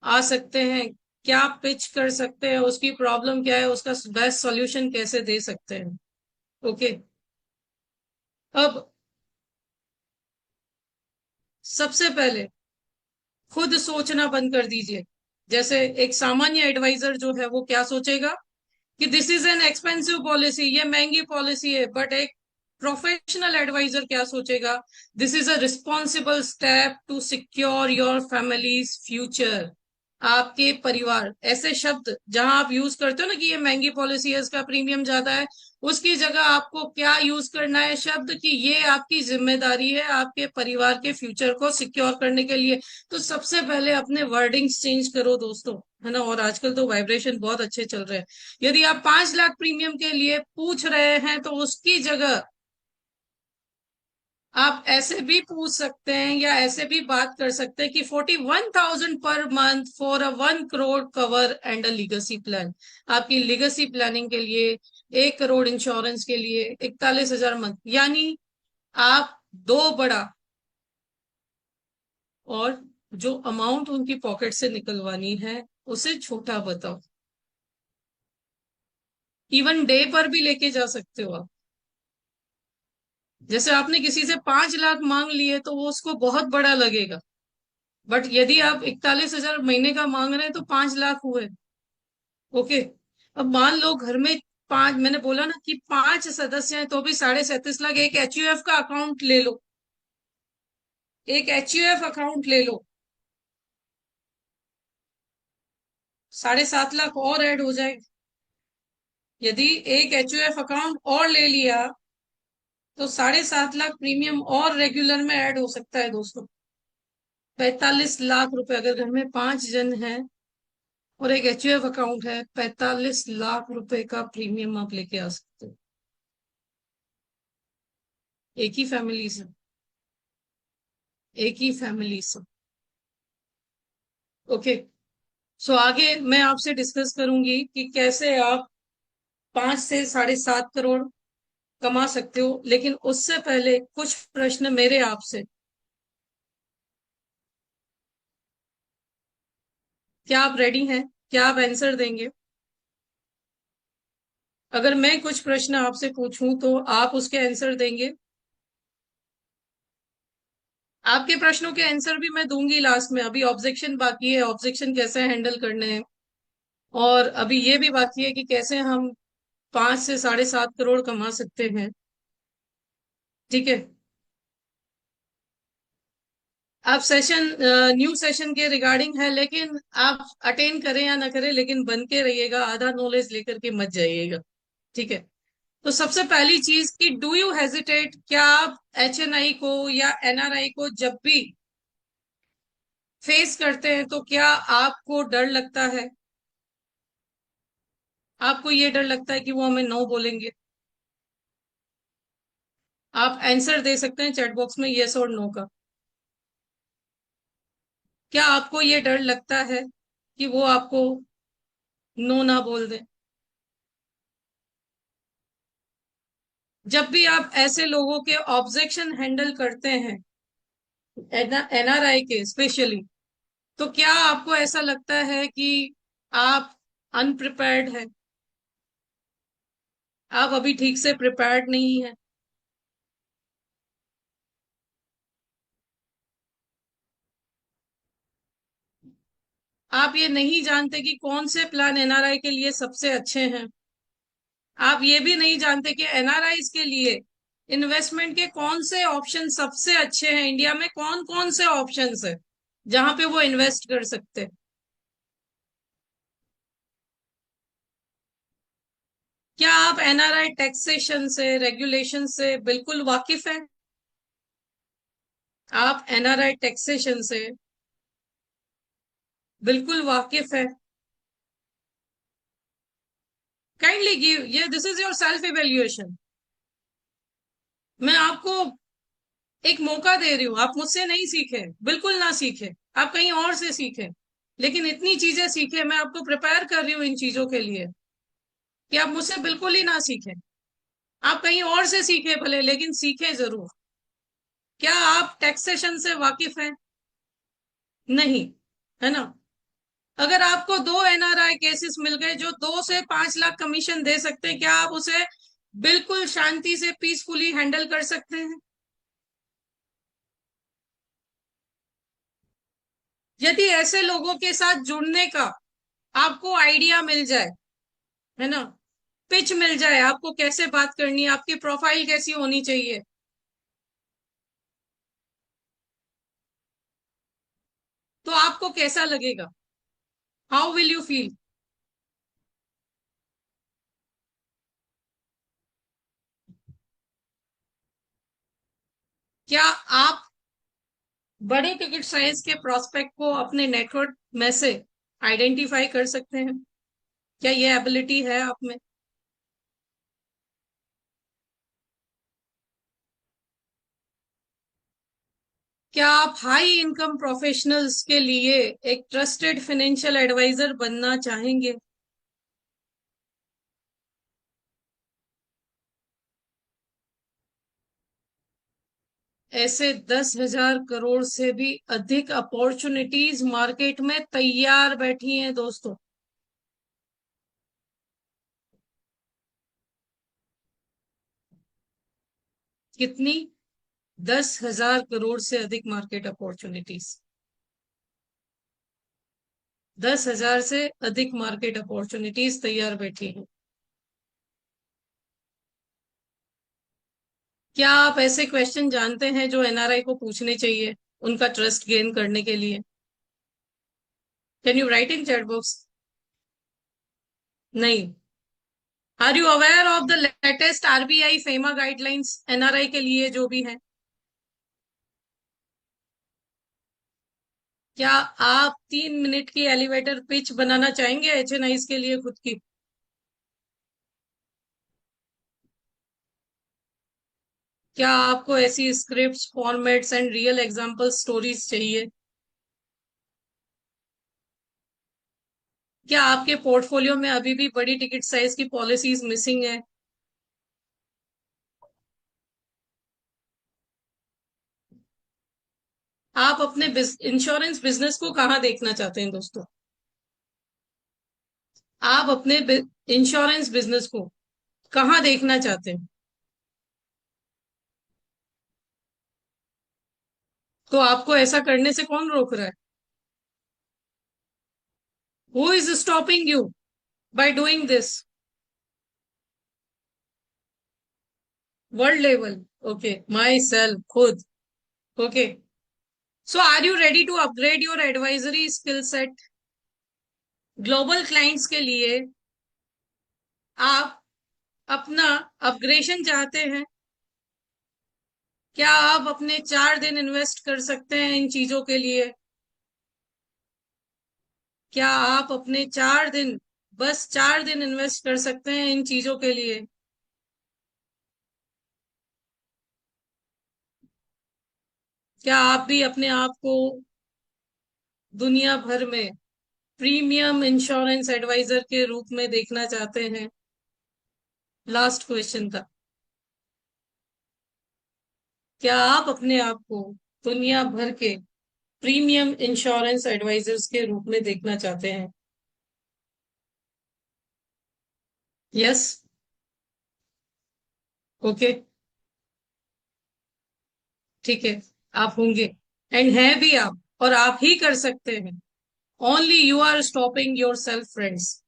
आ सकते हैं, क्या पिच कर सकते हैं, उसकी प्रॉब्लम क्या है, उसका बेस्ट सॉल्यूशन कैसे दे सकते हैं। ओके, अब सबसे पहले खुद सोचना बंद कर दीजिए। जैसे एक सामान्य एडवाइजर जो है वो क्या सोचेगा कि this is an expensive policy, ये महंगी पॉलिसी है। बट एक प्रोफेशनल एडवाइजर क्या सोचेगा? This is a responsible step to secure your family's future. आपके परिवार, ऐसे शब्द जहां आप यूज करते हो ना कि ये महंगी पॉलिसी है, इसका प्रीमियम ज्यादा है, उसकी जगह आपको क्या यूज करना है शब्द कि ये आपकी जिम्मेदारी है आपके परिवार के फ्यूचर को सिक्योर करने के लिए। तो सबसे पहले अपने वर्डिंग्स चेंज करो दोस्तों, है ना? और आजकल तो वाइब्रेशन बहुत अच्छे चल रहे हैं। यदि आप 5 लाख प्रीमियम के लिए पूछ रहे हैं तो उसकी जगह आप ऐसे भी पूछ सकते हैं या ऐसे भी बात कर सकते हैं कि 41,000 per month for a 1 crore cover and a legacy plan. आपकी लीगेसी प्लानिंग के लिए 1 करोड़ इंश्योरेंस के लिए 41,000 मंथ, यानी आप दो बड़ा और जो अमाउंट उनकी पॉकेट से निकलवानी है उसे छोटा बताओ। इवन डे पर भी लेके जा सकते हो आप। जैसे आपने किसी से 5 लाख मांग लिए तो वो उसको बहुत बड़ा लगेगा, बट यदि आप 41,000 महीने का मांग रहे हैं तो 5 लाख हुए। ओके। अब मान लो घर में पांच, मैंने बोला ना कि 5 सदस्य हैं तो भी 37.5 लाख। एक एचयूएफ का अकाउंट ले लो, एक एचयूएफ अकाउंट ले लो, 7.5 लाख और ऐड हो जाए। यदि एक एचयूएफ अकाउंट और ले लिया तो 7.5 लाख प्रीमियम और रेगुलर में ऐड हो सकता है दोस्तों। 45 लाख रुपए, अगर घर में 5 जन हैं और एक एचयूएफ अकाउंट है, 45 लाख रुपए का प्रीमियम आप लेके आ सकते हो, एक ही फैमिली से। एक ही फैमिली से। ओके। सो आगे मैं आपसे डिस्कस करूंगी कि कैसे आप 5 से 7.5 करोड़ कमा सकते हो, लेकिन उससे पहले कुछ प्रश्न मेरे आपसे। क्या आप रेडी हैं? क्या आप आंसर देंगे? अगर मैं कुछ प्रश्न आपसे पूछूं तो आप उसके आंसर देंगे? आपके प्रश्नों के आंसर भी मैं दूंगी लास्ट में। अभी ऑब्जेक्शन बाकी है, ऑब्जेक्शन कैसे हैंडल करने हैं, और अभी ये भी बाकी है कि कैसे हम 5 से 7.5 करोड़ कमा सकते हैं। ठीक है। आप सेशन, न्यू सेशन के रिगार्डिंग है, लेकिन आप अटेंड करें या ना करें, लेकिन बन के रहिएगा, आधा नॉलेज लेकर के मत जाइएगा। ठीक है। तो सबसे पहली चीज कि डू यू हेजिटेट, क्या आप एचएनआई को या एनआरआई को जब भी फेस करते हैं तो क्या आपको डर लगता है? आपको ये डर लगता है कि वो हमें नो बोलेंगे? आप आंसर दे सकते हैं चैट बॉक्स में यस और नो का। क्या आपको ये डर लगता है कि वो आपको नो ना बोल दें? जब भी आप ऐसे लोगों के ऑब्जेक्शन हैंडल करते हैं, एनआरआई के स्पेशली, तो क्या आपको ऐसा लगता है कि आप अनप्रिपेयर्ड है, आप अभी ठीक से प्रिपेयर्ड नहीं है? आप ये नहीं जानते कि कौन से प्लान एनआरआई के लिए सबसे अच्छे हैं? आप ये भी नहीं जानते कि एनआरआईज के लिए इन्वेस्टमेंट के कौन से ऑप्शन सबसे अच्छे हैं? इंडिया में कौन कौन से ऑप्शंस है जहां पे वो इन्वेस्ट कर सकते हैं? क्या आप एनआरआई टैक्सेशन से, रेगुलेशन से बिल्कुल वाकिफ हैं? आप एनआरआई टैक्सेशन से बिल्कुल वाकिफ है? काइंडली गिव, ये this is your self evaluation. मैं आपको एक मौका दे रही हूँ, आप मुझसे नहीं सीखे, बिल्कुल ना सीखे, आप कहीं और से सीखे, लेकिन इतनी चीजें सीखे, मैं आपको प्रिपेयर कर रही हूँ इन चीजों के लिए कि आप मुझसे बिल्कुल ही ना सीखें। आप कहीं और से सीखे भले, लेकिन सीखे जरूर। क्या आप टैक्सेशन से वाकिफ हैं? नहीं, है ना? अगर आपको 2 एनआरआई केसेस मिल गए जो 2 से 5 लाख कमीशन दे सकते हैं, क्या आप उसे बिल्कुल शांति से पीसफुली हैंडल कर सकते हैं? यदि ऐसे लोगों के साथ जुड़ने का आपको आइडिया मिल जाए, है ना, पिच मिल जाए, आपको कैसे बात करनी है, आपकी प्रोफाइल कैसी होनी चाहिए, तो आपको कैसा लगेगा? How will you feel? क्या आप बड़े टिकट साइज के प्रोस्पेक्ट को अपने नेटवर्क में से आइडेंटिफाई कर सकते हैं? क्या ये एबिलिटी है आप में? क्या आप हाई इनकम प्रोफेशनल्स के लिए एक ट्रस्टेड फाइनेंशियल एडवाइजर बनना चाहेंगे? ऐसे 10,000 करोड़ से भी अधिक अपॉर्चुनिटीज मार्केट में तैयार बैठी हैं दोस्तों। कितनी? 10,000 करोड़ से अधिक मार्केट अपॉर्चुनिटीज। 10,000 से अधिक मार्केट अपॉर्चुनिटीज तैयार बैठी हैं। क्या आप ऐसे क्वेश्चन जानते हैं जो एनआरआई को पूछने चाहिए उनका ट्रस्ट गेन करने के लिए? Can you write in chat box? नहीं। Are you aware of the latest RBI FEMA guidelines NRI के लिए जो भी है? क्या आप 3 मिनट की एलिवेटर पिच बनाना चाहेंगे एचएनआईज के लिए खुद की? क्या आपको ऐसी scripts, formats and real example stories चाहिए? क्या आपके पोर्टफोलियो में अभी भी बड़ी टिकट साइज की पॉलिसीज मिसिंग है? आप अपने इंश्योरेंस बिजनेस को कहाँ देखना चाहते हैं दोस्तों? आप अपने इंश्योरेंस बिजनेस को कहाँ देखना चाहते हैं? तो आपको ऐसा करने से कौन रोक रहा है? Who is stopping you by doing this? World level? Okay, myself, खुद। Okay, so are you ready to upgrade your advisory skill set? Global clients के लिए आप अपना अपग्रेशन चाहते हैं? क्या आप अपने 4 दिन इन्वेस्ट कर सकते हैं इन चीजों के लिए? क्या आप अपने 4 दिन, बस 4 दिन इन्वेस्ट कर सकते हैं इन चीजों के लिए? क्या आप भी अपने आप को दुनिया भर में प्रीमियम इंश्योरेंस एडवाइजर के रूप में देखना चाहते हैं? लास्ट क्वेश्चन था। क्या आप अपने आप को दुनिया भर के प्रीमियम इंश्योरेंस एडवाइजर्स के रूप में देखना चाहते हैं? यस? ओके, ठीक है, आप होंगे। एंड हैं भी आप, और आप ही कर सकते हैं। Only you are stopping yourself, friends.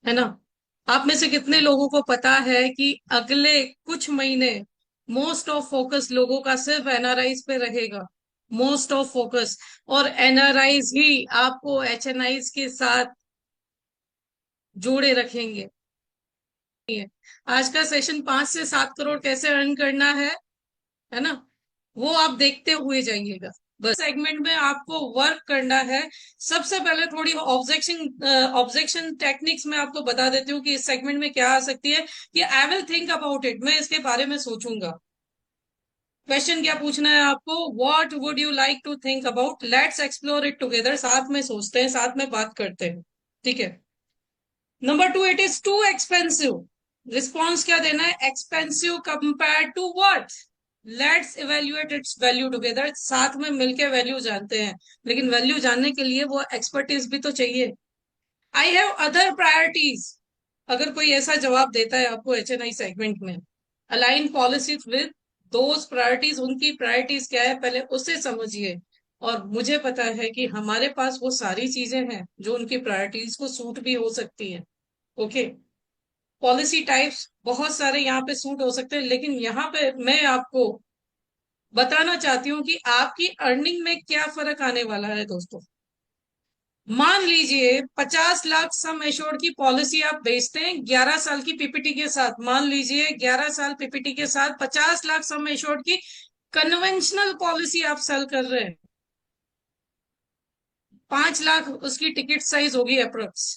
है ना? आप में से कितने लोगों को पता है कि अगले कुछ महीने मोस्ट ऑफ फोकस लोगों का सिर्फ एनआरआईज पे रहेगा? Most of focus. और एनआरआईज ही आपको एचएनआईज के साथ जोड़े रखेंगे। आज का सेशन 5 से 7 करोड़ कैसे अर्न करना है ना, वो आप देखते हुए जाइएगा। बस सेगमेंट में आपको वर्क करना है। सबसे पहले थोड़ी ऑब्जेक्शन टेक्निक्स में आपको बता देती हूँ कि इस सेगमेंट में क्या आ सकती है। कि I will think about it, मैं इसके बारे में सोचूंगा। क्वेश्चन क्या पूछना है आपको? What would you like to think about, let's explore it together. साथ में सोचते हैं, साथ में बात करते हैं। ठीक है। Number 2, it is too expensive. Response क्या देना है? Expensive compare to what? Let's evaluate its value together. साथ में मिलके वैल्यू जानते हैं। लेकिन वैल्यू जानने के लिए वो एक्सपर्टीज भी तो चाहिए। I have other priorities. अगर कोई ऐसा जवाब देता है आपको एचएनआई सेगमेंट में, align policies with those priorities, उनकी प्रायोरिटीज क्या है पहले उसे समझिए। और मुझे पता है कि हमारे पास वो सारी चीजें हैं जो उनकी प्रायोरिटीज को सूट भी हो सकती है। ओके। पॉलिसी टाइप्स बहुत सारे यहाँ पे सूट हो सकते हैं, लेकिन यहाँ पे मैं आपको बताना चाहती हूँ कि आपकी अर्निंग में क्या फर्क आने वाला है दोस्तों। मान लीजिए 50 लाख सम एश्योर्ड की पॉलिसी आप बेचते हैं 11 साल की पीपीटी के साथ। मान लीजिए 11 साल पीपीटी के साथ 50 लाख सम एश्योर्ड की कन्वेंशनल पॉलिसी आप सेल कर रहे हैं। 5 लाख उसकी टिकट साइज होगी अप्रोक्स।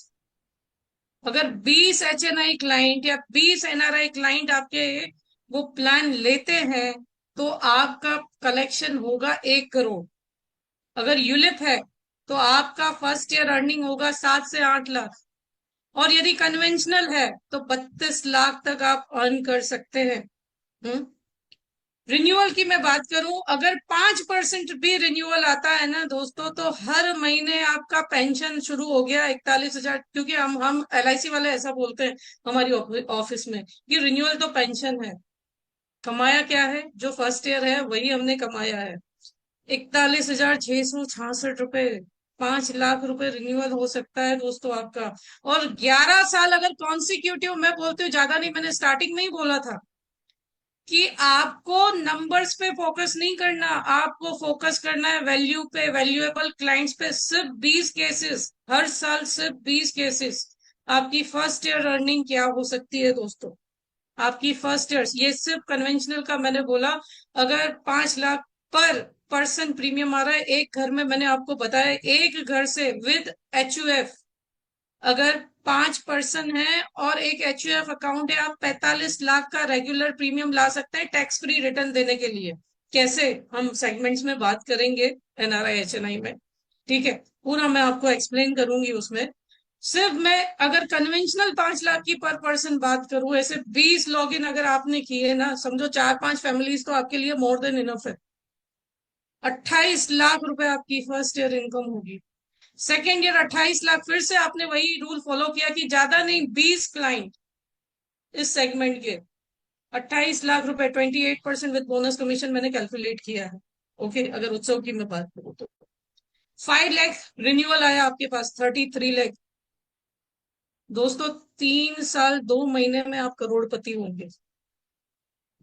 अगर 20 एचएनआई क्लाइंट या 20 एनआरआई क्लाइंट आपके वो प्लान लेते हैं तो आपका कलेक्शन होगा 1 करोड़। अगर यूलिप है तो आपका फर्स्ट ईयर अर्निंग होगा 7 से 8 लाख। और यदि कन्वेंशनल है तो 32 लाख तक आप अर्न कर सकते हैं। रिन्यूअल की मैं बात करूं, अगर 5% भी रिन्यूअल आता है ना दोस्तों, तो हर महीने आपका पेंशन शुरू हो गया 41,000। क्योंकि हम एलआईसी वाले ऐसा बोलते हैं हमारी ऑफिस में कि रिन्यूअल तो पेंशन है। कमाया क्या है? जो फर्स्ट ईयर है वही हमने कमाया है, 41,666 रुपए। 5 लाख रुपए रिन्यूअल हो सकता है दोस्तों आपका। और 11 साल अगर कॉन्सिक्यूटिव, मैं बोलती हूँ ज्यादा नहीं, मैंने स्टार्टिंग में ही बोला था कि आपको नंबर्स पे फोकस नहीं करना, आपको फोकस करना है वैल्यू पे, वैल्यूएबल क्लाइंट्स पे। सिर्फ 20 केसेस हर साल, सिर्फ 20 केसेस। आपकी फर्स्ट ईयर अर्निंग क्या हो सकती है दोस्तों? आपकी फर्स्ट ईयर, ये सिर्फ कन्वेंशनल का मैंने बोला। अगर 5 लाख पर पर्सन प्रीमियम आ रहा है एक घर में, मैंने आपको बताया एक घर से विद HUF, अगर 5 पर्सन है और एक HUF अकाउंट है, आप 45 लाख का रेगुलर प्रीमियम ला सकते हैं टैक्स फ्री रिटर्न देने के लिए। कैसे? हम सेगमेंट्स में बात करेंगे, NRI HNI में। ठीक है, पूरा मैं आपको एक्सप्लेन करूंगी उसमें। सिर्फ मैं अगर कन्वेंशनल 5 लाख की पर पर्सन बात करूं, ऐसे 20 लॉगिन अगर आपने किए ना, समझो 4-5 फैमिलीज तो आपके लिए मोर देन इनफ है। 28 लाख रुपए आपकी फर्स्ट ईयर इनकम होगी। सेकेंड ईयर 28 लाख, फिर से आपने वही रूल फॉलो किया कि ज्यादा नहीं, 20 क्लाइंट इस सेगमेंट के, 28 लाख रुपए, 28% विद बोनस कमीशन मैंने कैलकुलेट किया है। ओके, अगर उत्सव की मैं बात करूँ तो 5 लाख रिन्यूअल आया आपके पास, 33 लाख। दोस्तों 3 साल 2 महीने में आप करोड़पति होंगे।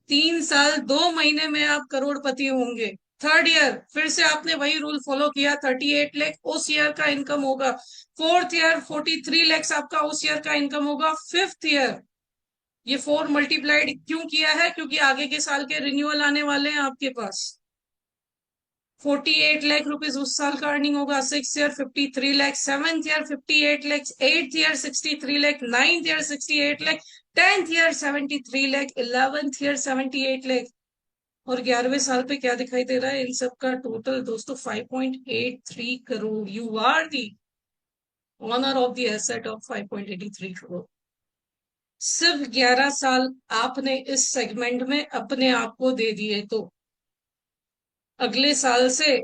3 साल 2 महीने में आप करोड़पति होंगे। थर्ड ईयर फिर से आपने वही रूल फॉलो किया, 38 लाख उस ईयर का इनकम होगा। फोर्थ ईयर 43 लाख आपका उस ईयर का इनकम होगा। फिफ्थ ईयर, ये 4 मल्टीप्लाइड क्यों किया है? क्योंकि आगे के साल के रिन्यूअल आने वाले हैं आपके पास। 48 लाख रुपीज उस साल का अर्निंग होगा। Six year 53 lakh, seventh year 58 lakh, eighth year 63 lakh, ninth year 68 lakh, 10th year 73 lakh, 11th year 78 lakh. और 11वें साल पे क्या दिखाई दे रहा है? इन सब का टोटल दोस्तों 5.83 crore. You are the owner of the asset of 5.83 crore. सिर्फ 11 साल आपने इस सेगमेंट में अपने आप को दे दिए तो अगले साल से,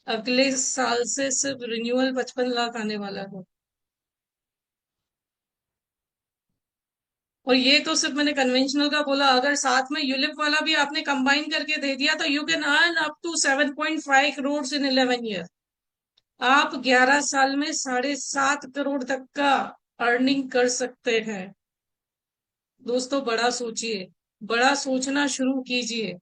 अगले साल से सिर्फ रिन्यूअल 55 लाख आने वाला है। और ये तो सिर्फ मैंने कन्वेंशनल का बोला, अगर साथ में यूलिप वाला भी आपने कंबाइन करके दे दिया तो you can earn up to 7.5 crore in 11 year. आप 11 साल में 7.5 करोड़ तक का अर्निंग कर सकते हैं। दोस्तों बड़ा सोचिए, बड़ा सोचना शुरू कीजिए।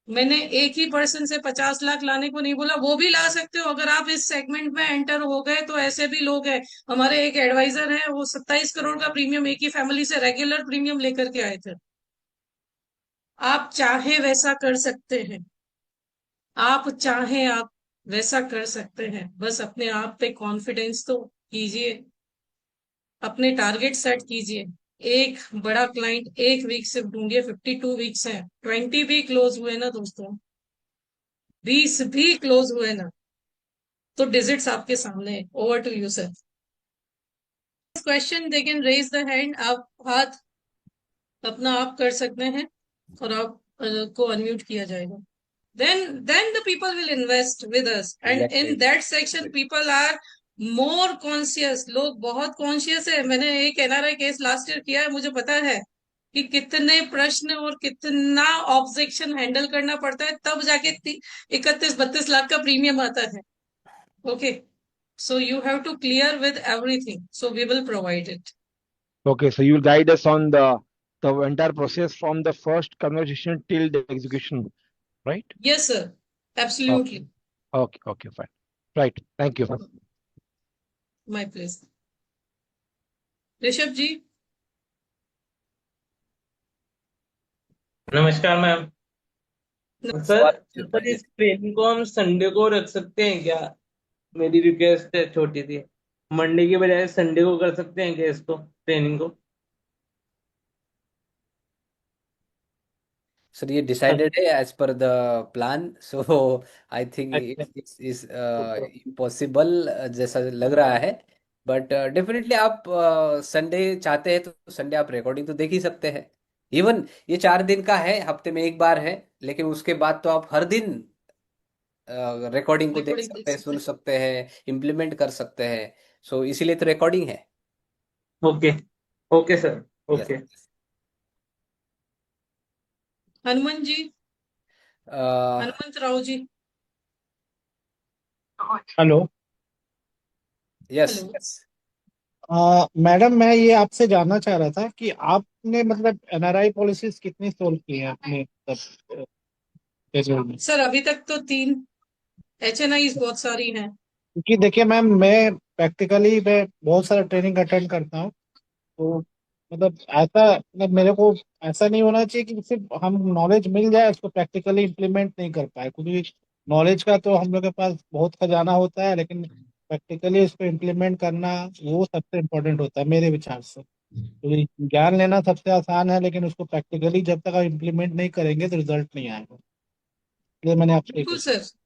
मैंने एक ही पर्सन से 50 लाख लाने को नहीं बोला, वो भी ला सकते हो अगर आप इस सेगमेंट में एंटर हो गए तो। ऐसे भी लोग हैं, हमारे एक एडवाइजर है, वो 27 करोड़ का प्रीमियम एक ही फैमिली से रेगुलर प्रीमियम लेकर के आए थे। आप चाहे वैसा कर सकते हैं, आप चाहे आप वैसा कर सकते हैं। बस अपने आप पे कॉन्फिडेंस तो कीजिए, अपने टारगेट सेट कीजिए। एक बड़ा क्लाइंट एक वीक से ढूंढिए, 52 वीक्स हैं, 20 भी क्लोज हुए ना दोस्तों, 20 भी क्लोज हुए ना, तो डिजिट्स आपके सामने। Over to you sir. Question they can raise the hand, आप हाथ अपना आप कर सकते हैं और आप को अनम्यूट किया जाएगा। then the people will invest with us, and in Exactly. that section people are more conscious। लोग बहुत कॉन्शियस है। मैंने एक NRI केस लास्ट ईयर किया है, मुझे पता है कि कितने प्रश्न और कितना ऑब्जेक्शन हैंडल करना पड़ता है, तब जाके 31-32 लाख का प्रीमियम आता है। Okay, so you have to clear with everything, so we will provide it. Okay, so you will guide us on the entire process from the first conversation till the execution, right? Yes sir, Okay, absolutely. okay, fine. Right. Thank you. My pleasure। Rishabh ji. नमस्कार ma'am. Sir सवाल पूछिए, sir बताइए। इस training को हम Sunday को रख सकते हैं क्या? मेरी रिक्वेस्ट है छोटी सी, मंडे की बजाय संडे को कर सकते हैं क्या इसको, ट्रेनिंग को? सर ये डिसाइडेड है as per the plan, so I think अच्छा। इट्स इज इम्पॉसिबल जैसा लग रहा है। बट डेफिनेटली आप संडे चाहते हैं तो संडे आप रिकॉर्डिंग तो देख ही सकते हैं। इवन ये 4 दिन का है, हफ्ते में एक बार है, लेकिन उसके बाद तो आप हर दिन रिकॉर्डिंग को देख रिकॉर्डिंग देख सकते हैं, सकते सुन हैं। सकते हैं, इम्प्लीमेंट कर सकते हैं। सो इसीलिए तो रिकॉर्डिंग है। Okay. Okay sir. Yes. Okay. Hanuman ji, अ, Hanumant Rao ji. Hello. Yes hello. Yes. Madam, मैं ये आपसे जानना चाह रहा था कि आपने मतलब एनआरआई पॉलिसीज कितनी सोल्व की हैं अपने मतलब केजल में? सर अभी तक तो 3 HNI बहुत सारी हैं। क्योंकि देखिए मैम, मैं प्रैक्टिकली मैं बहुत सारा ट्रेनिंग अटेंड करता हूँ। तो मतलब ऐसा मतलब मेरे को ऐसा नहीं होना चाहिए कि सिर्फ हम नॉलेज मिल जाए, उसको प्रैक्टिकली इम्प्लीमेंट नहीं कर पाए, क्योंकि नॉलेज का तो हम लोग के पास बहुत खजाना होता है, लेकिन प्रैक्टिकली इसको इम्प्लीमेंट करना वो सबसे इम्पोर्टेंट होता है मेरे विचार से। क्योंकि ज्ञान लेना सबसे आसान है, लेकिन उसको प्रैक्टिकली जब तक आप इम्प्लीमेंट नहीं करेंगे तो रिजल्ट नहीं आएगा। इसलिए मैंने आपसे ये बिल्कुल क्वेश्चन। सर,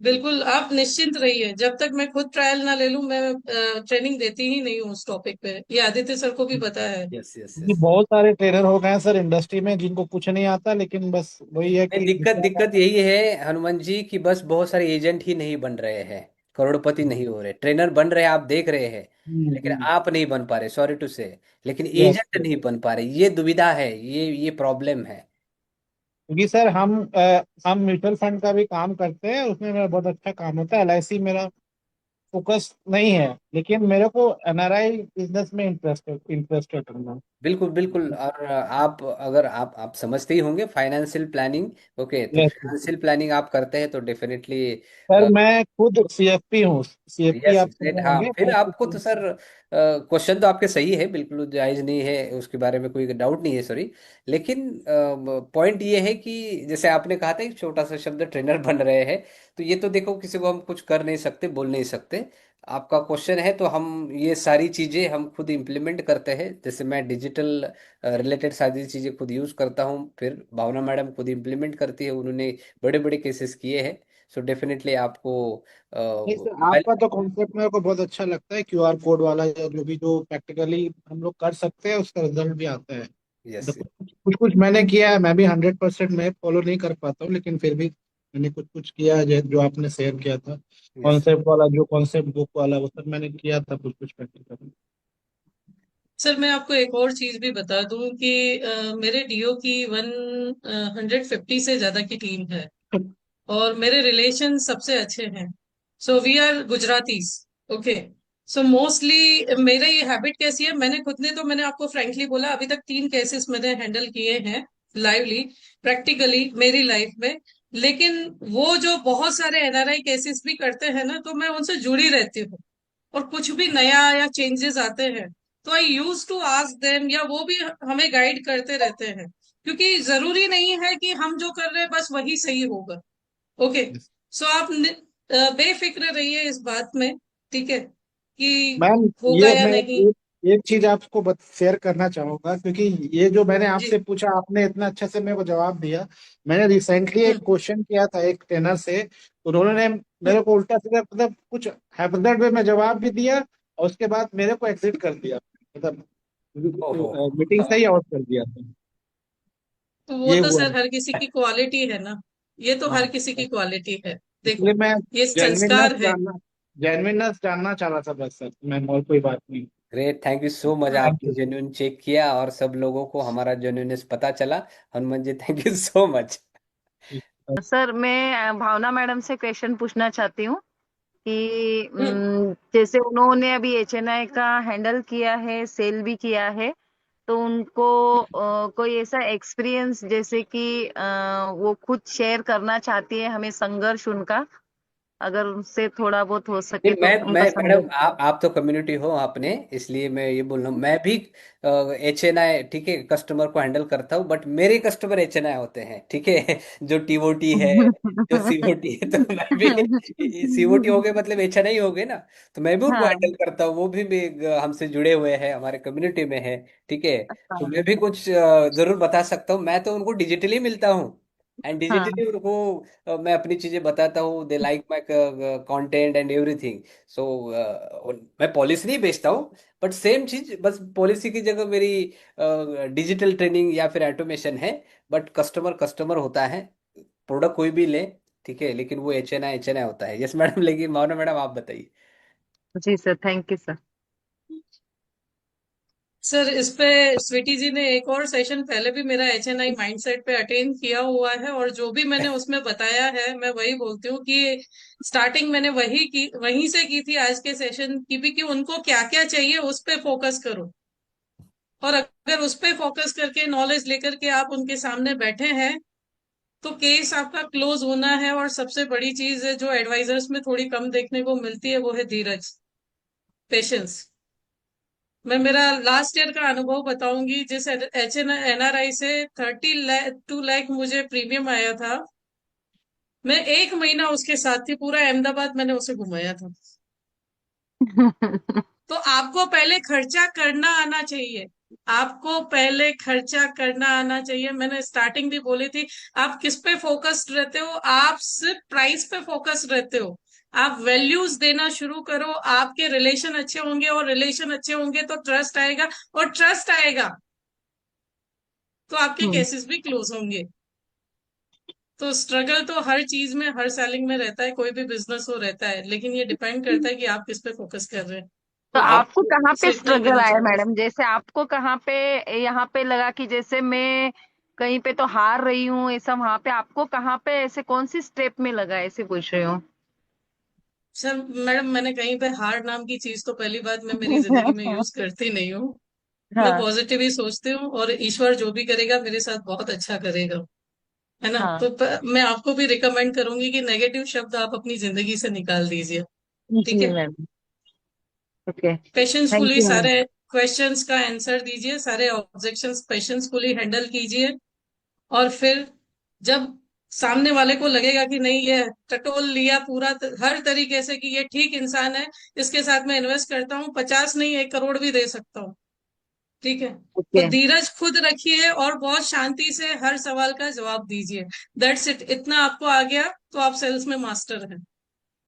बिल्कुल आप निश्चिंत रहिए। जब तक मैं खुद ट्रायल ना ले लूं, मैं ट्रेनिंग देती ही नहीं हूँ उस टॉपिक पे। ये आदित्य सर को भी पता है। यस यस क्योंकि यस। बहुत सारे ट्रेनर हो गए हैं सर इंडस्ट्री में जिनको कुछ नहीं आता, लेकिन बस वही है नहीं, कि दिक्कत दिक्कत यही है हनुमान जी कि बस बहुत सारे एजेंट ही नहीं बन रहे हैं, करोड़पति नहीं हो रहे। ट्रेनर बन रहे हैं, आप देख रहे हैं, लेकिन आप नहीं बन पा रहे, सॉरी टू से। लेकिन यस। एजेंट नहीं बन पा रहे, ये दुविधा है, ये प्रॉब्लम है। क्योंकि सर हम म्यूचुअल फंड का भी काम करते हैं, उसमें मेरा बहुत अच्छा काम होता है। एलआईसी मेरा फोकस नहीं है, लेकिन मेरे को एनआरआई बिजनेस में इंटरेस्टेड हूँ। बिल्कुल बिल्कुल। और आप अगर आप समझते ही होंगे फाइनेंशियल प्लानिंग। ओके, तो यस फाइनेंशियल प्लानिंग आप करते हैं तो डेफिनेटली। सर, मैं खुद सीएफपी हूँ। सीएफपी यस आप ग्रेट। सुने हाँ, होंगे, फिर पोस्ट आपको तो ऑफिस। सर क्वेश्चन तो आपके सही है, बिल्कुल जायज नहीं है, उसके बारे में कोई डाउट नहीं है, सॉरी। लेकिन पॉइंट ये है कि जैसे आपने कहा था एक छोटा सा शब्द ट्रेनर बन रहे हैं, तो ये तो देखो किसी को हम कुछ कर नहीं सकते, बोल नहीं सकते। आपका क्वेश्चन है तो हम ये सारी चीजें हम खुद इम्प्लीमेंट करते हैं। जैसे मैं डिजिटल रिलेटेड सारी चीजें खुद यूज करता हूँ, फिर भावना मैडम खुद इम्प्लीमेंट करती है, उन्होंने बड़े बड़े केसेस किए हैं। सो डेफिनेटली आपको नहीं सर, आपका तो कॉन्सेप्ट मेरे को बहुत अच्छा लगता है, क्यूआर कोड वाला, या जो भी जो प्रैक्टिकली हम लोग कर सकते हैं उसका रिजल्ट भी आता है। यस तो कुछ कुछ कुछ मैंने किया है, मैं भी 100% मैं फॉलो नहीं कर पाता हूँ, लेकिन फिर भी मैंने कुछ कुछ किया है जो आपने शेयर किया था। यस। कॉन्सेप्ट वाला, जो कॉन्सेप्ट बुक वाला, वो सब मैंने किया था कुछ कुछ प्रैक्टिकली। सर मैं आपको एक और चीज भी बता दूं कि मेरे डीओ की 150 से ज्यादा की टीम है, और मेरे रिलेशन सबसे अच्छे हैं। So we are Gujaratis. Okay. So mostly मेरा ये हैबिट कैसी है, मैंने आपको फ्रेंकली बोला, अभी तक 3 केसेस मैंने हैंडल किए हैं लाइवली, प्रैक्टिकली मेरी लाइफ में। लेकिन वो जो बहुत सारे एनआरआई केसेस भी करते हैं ना, तो मैं उनसे जुड़ी रहती हूँ। और कुछ भी नया या चेंजेस आते हैं तो आई यूज टू आस्क देम, या वो भी हमें गाइड करते रहते हैं। क्योंकि जरूरी नहीं है कि हम जो कर रहे हैं बस वही सही होगा। ओके। सो आप बेफिक्र रहिए इस बात में, ठीक है, कि मैम, होगा ये या मैं नहीं। एक चीज आपको शेयर करना चाहूंगा, क्योंकि ये जो मैंने जी। आपसे पूछा, आपने इतना अच्छे से मेरे को जवाब दिया। मैंने रिसेंटली एक हम्म। क्वेश्चन किया था एक ट्रेनर से, उन्होंने हम्म। मेरे को उल्टा सीधा मतलब कुछ हैफजर्ड वे में जवाब भी दिया, और उसके बाद मेरे को एग्जिट कर दिया, मतलब ओहो। मीटिंग से ही आउट कर दिया था। तो वो ये तो हुआ। सर हर किसी की क्वालिटी है ना। ये तो हाँ, हर किसी की क्वालिटी है। इसलिए देखो, मैं ये जेन्युइननेस संस्कार है। जानना जेन्युइननेस जानना चाह रहा था, बस सर, मैं और कोई बात नहीं। Great, thank you so much, thank आपने यू। जेन्युइन चेक किया और सब लोगों को हमारा जेन्युइननेस पता चला। Hanuman ji, thank you so much. Sir मैं भावना मैडम से क्वेश्चन पूछना चाहती हूँ कि हम्म। जैसे उन्होंने अभी एचएनआई का हैंडल किया है, सेल भी किया है, तो उनको कोई ऐसा एक्सपीरियंस जैसे कि वो खुद शेयर करना चाहती है हमें, संघर्ष उनका, अगर उनसे थोड़ा बहुत हो नहीं, सके तो मैं उनका मैडम, संघर्ष। आप तो कम्युनिटी हो आपने, इसलिए मैं ये बोल रहा हूँ। मैं भी HNI, ठीक है, कस्टमर को हैंडल करता हूँ, बट मेरे कस्टमर HNI होते हैं, ठीक है। जो टीओटी है, जो सीओटी है, तो मैं भी सीओटी हो गए मतलब HNI हो गए ना। तो मैं भी उनको हाँ हैंडल करता हूँ, वो भी हमसे जुड़े हुए हैं, हमारे कम्युनिटी में है, ठीक है। तो हाँ मैं भी कुछ जरूर बता सकता हूँ। मैं तो उनको डिजिटली मिलता हूँ, एंड हाँ डिजिटली उनको मैं अपनी चीजें बताता हूँ, they like my content and everything. So मैं पॉलिसी नहीं बेचता हूँ, बट सेम चीज, बस पॉलिसी की जगह मेरी डिजिटल ट्रेनिंग या फिर ऑटोमेशन है। बट कस्टमर कस्टमर होता है, प्रोडक्ट कोई भी ले, ठीक है, लेकिन वो HNI होता है। यस मैडम, लेकिन मानो मैडम, आप बताइए। जी sir, thank you sir. Sir इस पे स्वीटी जी ने एक और सेशन पहले भी मेरा HNI माइंडसेट पे अटेंड किया हुआ है, और जो भी मैंने उसमें बताया है मैं वही बोलती हूँ कि स्टार्टिंग मैंने वहीं से की थी आज के सेशन की भी, कि उनको क्या क्या चाहिए उस पे फोकस करो। और अगर उस पे फोकस करके नॉलेज लेकर के आप उनके सामने बैठे हैं तो केस आपका क्लोज होना है। और सबसे बड़ी चीज है जो एडवाइजर्स में थोड़ी कम देखने को मिलती है, वो है धीरज, पेशेंस। मैं मेरा लास्ट ईयर का अनुभव बताऊंगी। जिस NRI से 32 लाख मुझे प्रीमियम आया था, मैं 1 महीना उसके साथ थी, पूरा अहमदाबाद मैंने उसे घुमाया था। तो आपको पहले खर्चा करना आना चाहिए, आपको पहले खर्चा करना आना चाहिए। मैंने स्टार्टिंग भी बोली थी, आप किस पे फोकस्ड रहते हो? आप सिर्फ प्राइस पे फोकस्ड रहते हो। आप वैल्यूज देना शुरू करो, आपके रिलेशन अच्छे होंगे, और रिलेशन अच्छे होंगे तो ट्रस्ट आएगा, और ट्रस्ट आएगा तो आपके हम्म। केसेस भी क्लोज होंगे। तो स्ट्रगल तो हर चीज में, हर सेलिंग में रहता है, कोई भी बिजनेस हो रहता है, लेकिन ये डिपेंड करता है कि आप किस पे फोकस कर रहे हैं। तो तो आपको आपको कहाँ पे से इतना ही स्ट्रगल कहना आया चाहूंगी। मैडम? जैसे आपको कहाँ पे यहाँ पे लगा कि जैसे मैं कहीं पे तो हार रही हूँ ऐसा, वहां पे आपको कहाँ पे ऐसे कौन सी स्टेप में लगा, ऐसे पूछ रही हूँ। सर मैडम, मैंने कहीं पे हार नाम की चीज तो पहली बात मैं मेरी जिंदगी में यूज करती नहीं हूँ। मैं हाँ पॉजिटिव ही सोचती हूँ, और ईश्वर जो भी करेगा मेरे साथ बहुत अच्छा करेगा, है ना। हाँ। तो मैं आपको भी रिकमेंड करूंगी कि नेगेटिव शब्द आप अपनी जिंदगी से निकाल दीजिए। ठीक जी है। Ma'am. Okay. Thank patiencefully you ma'am. सारे क्वेश्चंस का आंसर दीजिए, सारे ऑब्जेक्शंस पेशेंसफुली हैंडल कीजिए। और फिर जब सामने वाले को लगेगा कि नहीं, ये टटोल लिया पूरा हर तरीके से कि ये ठीक इंसान है, इसके साथ मैं इन्वेस्ट करता हूँ, 50 नहीं 1 करोड़ भी दे सकता हूँ, ठीक है, तो ओके। धीरज खुद रखिए और बहुत शांति से हर सवाल का जवाब दीजिए। That's it. इतना आपको आ गया तो आप सेल्स में मास्टर हैं।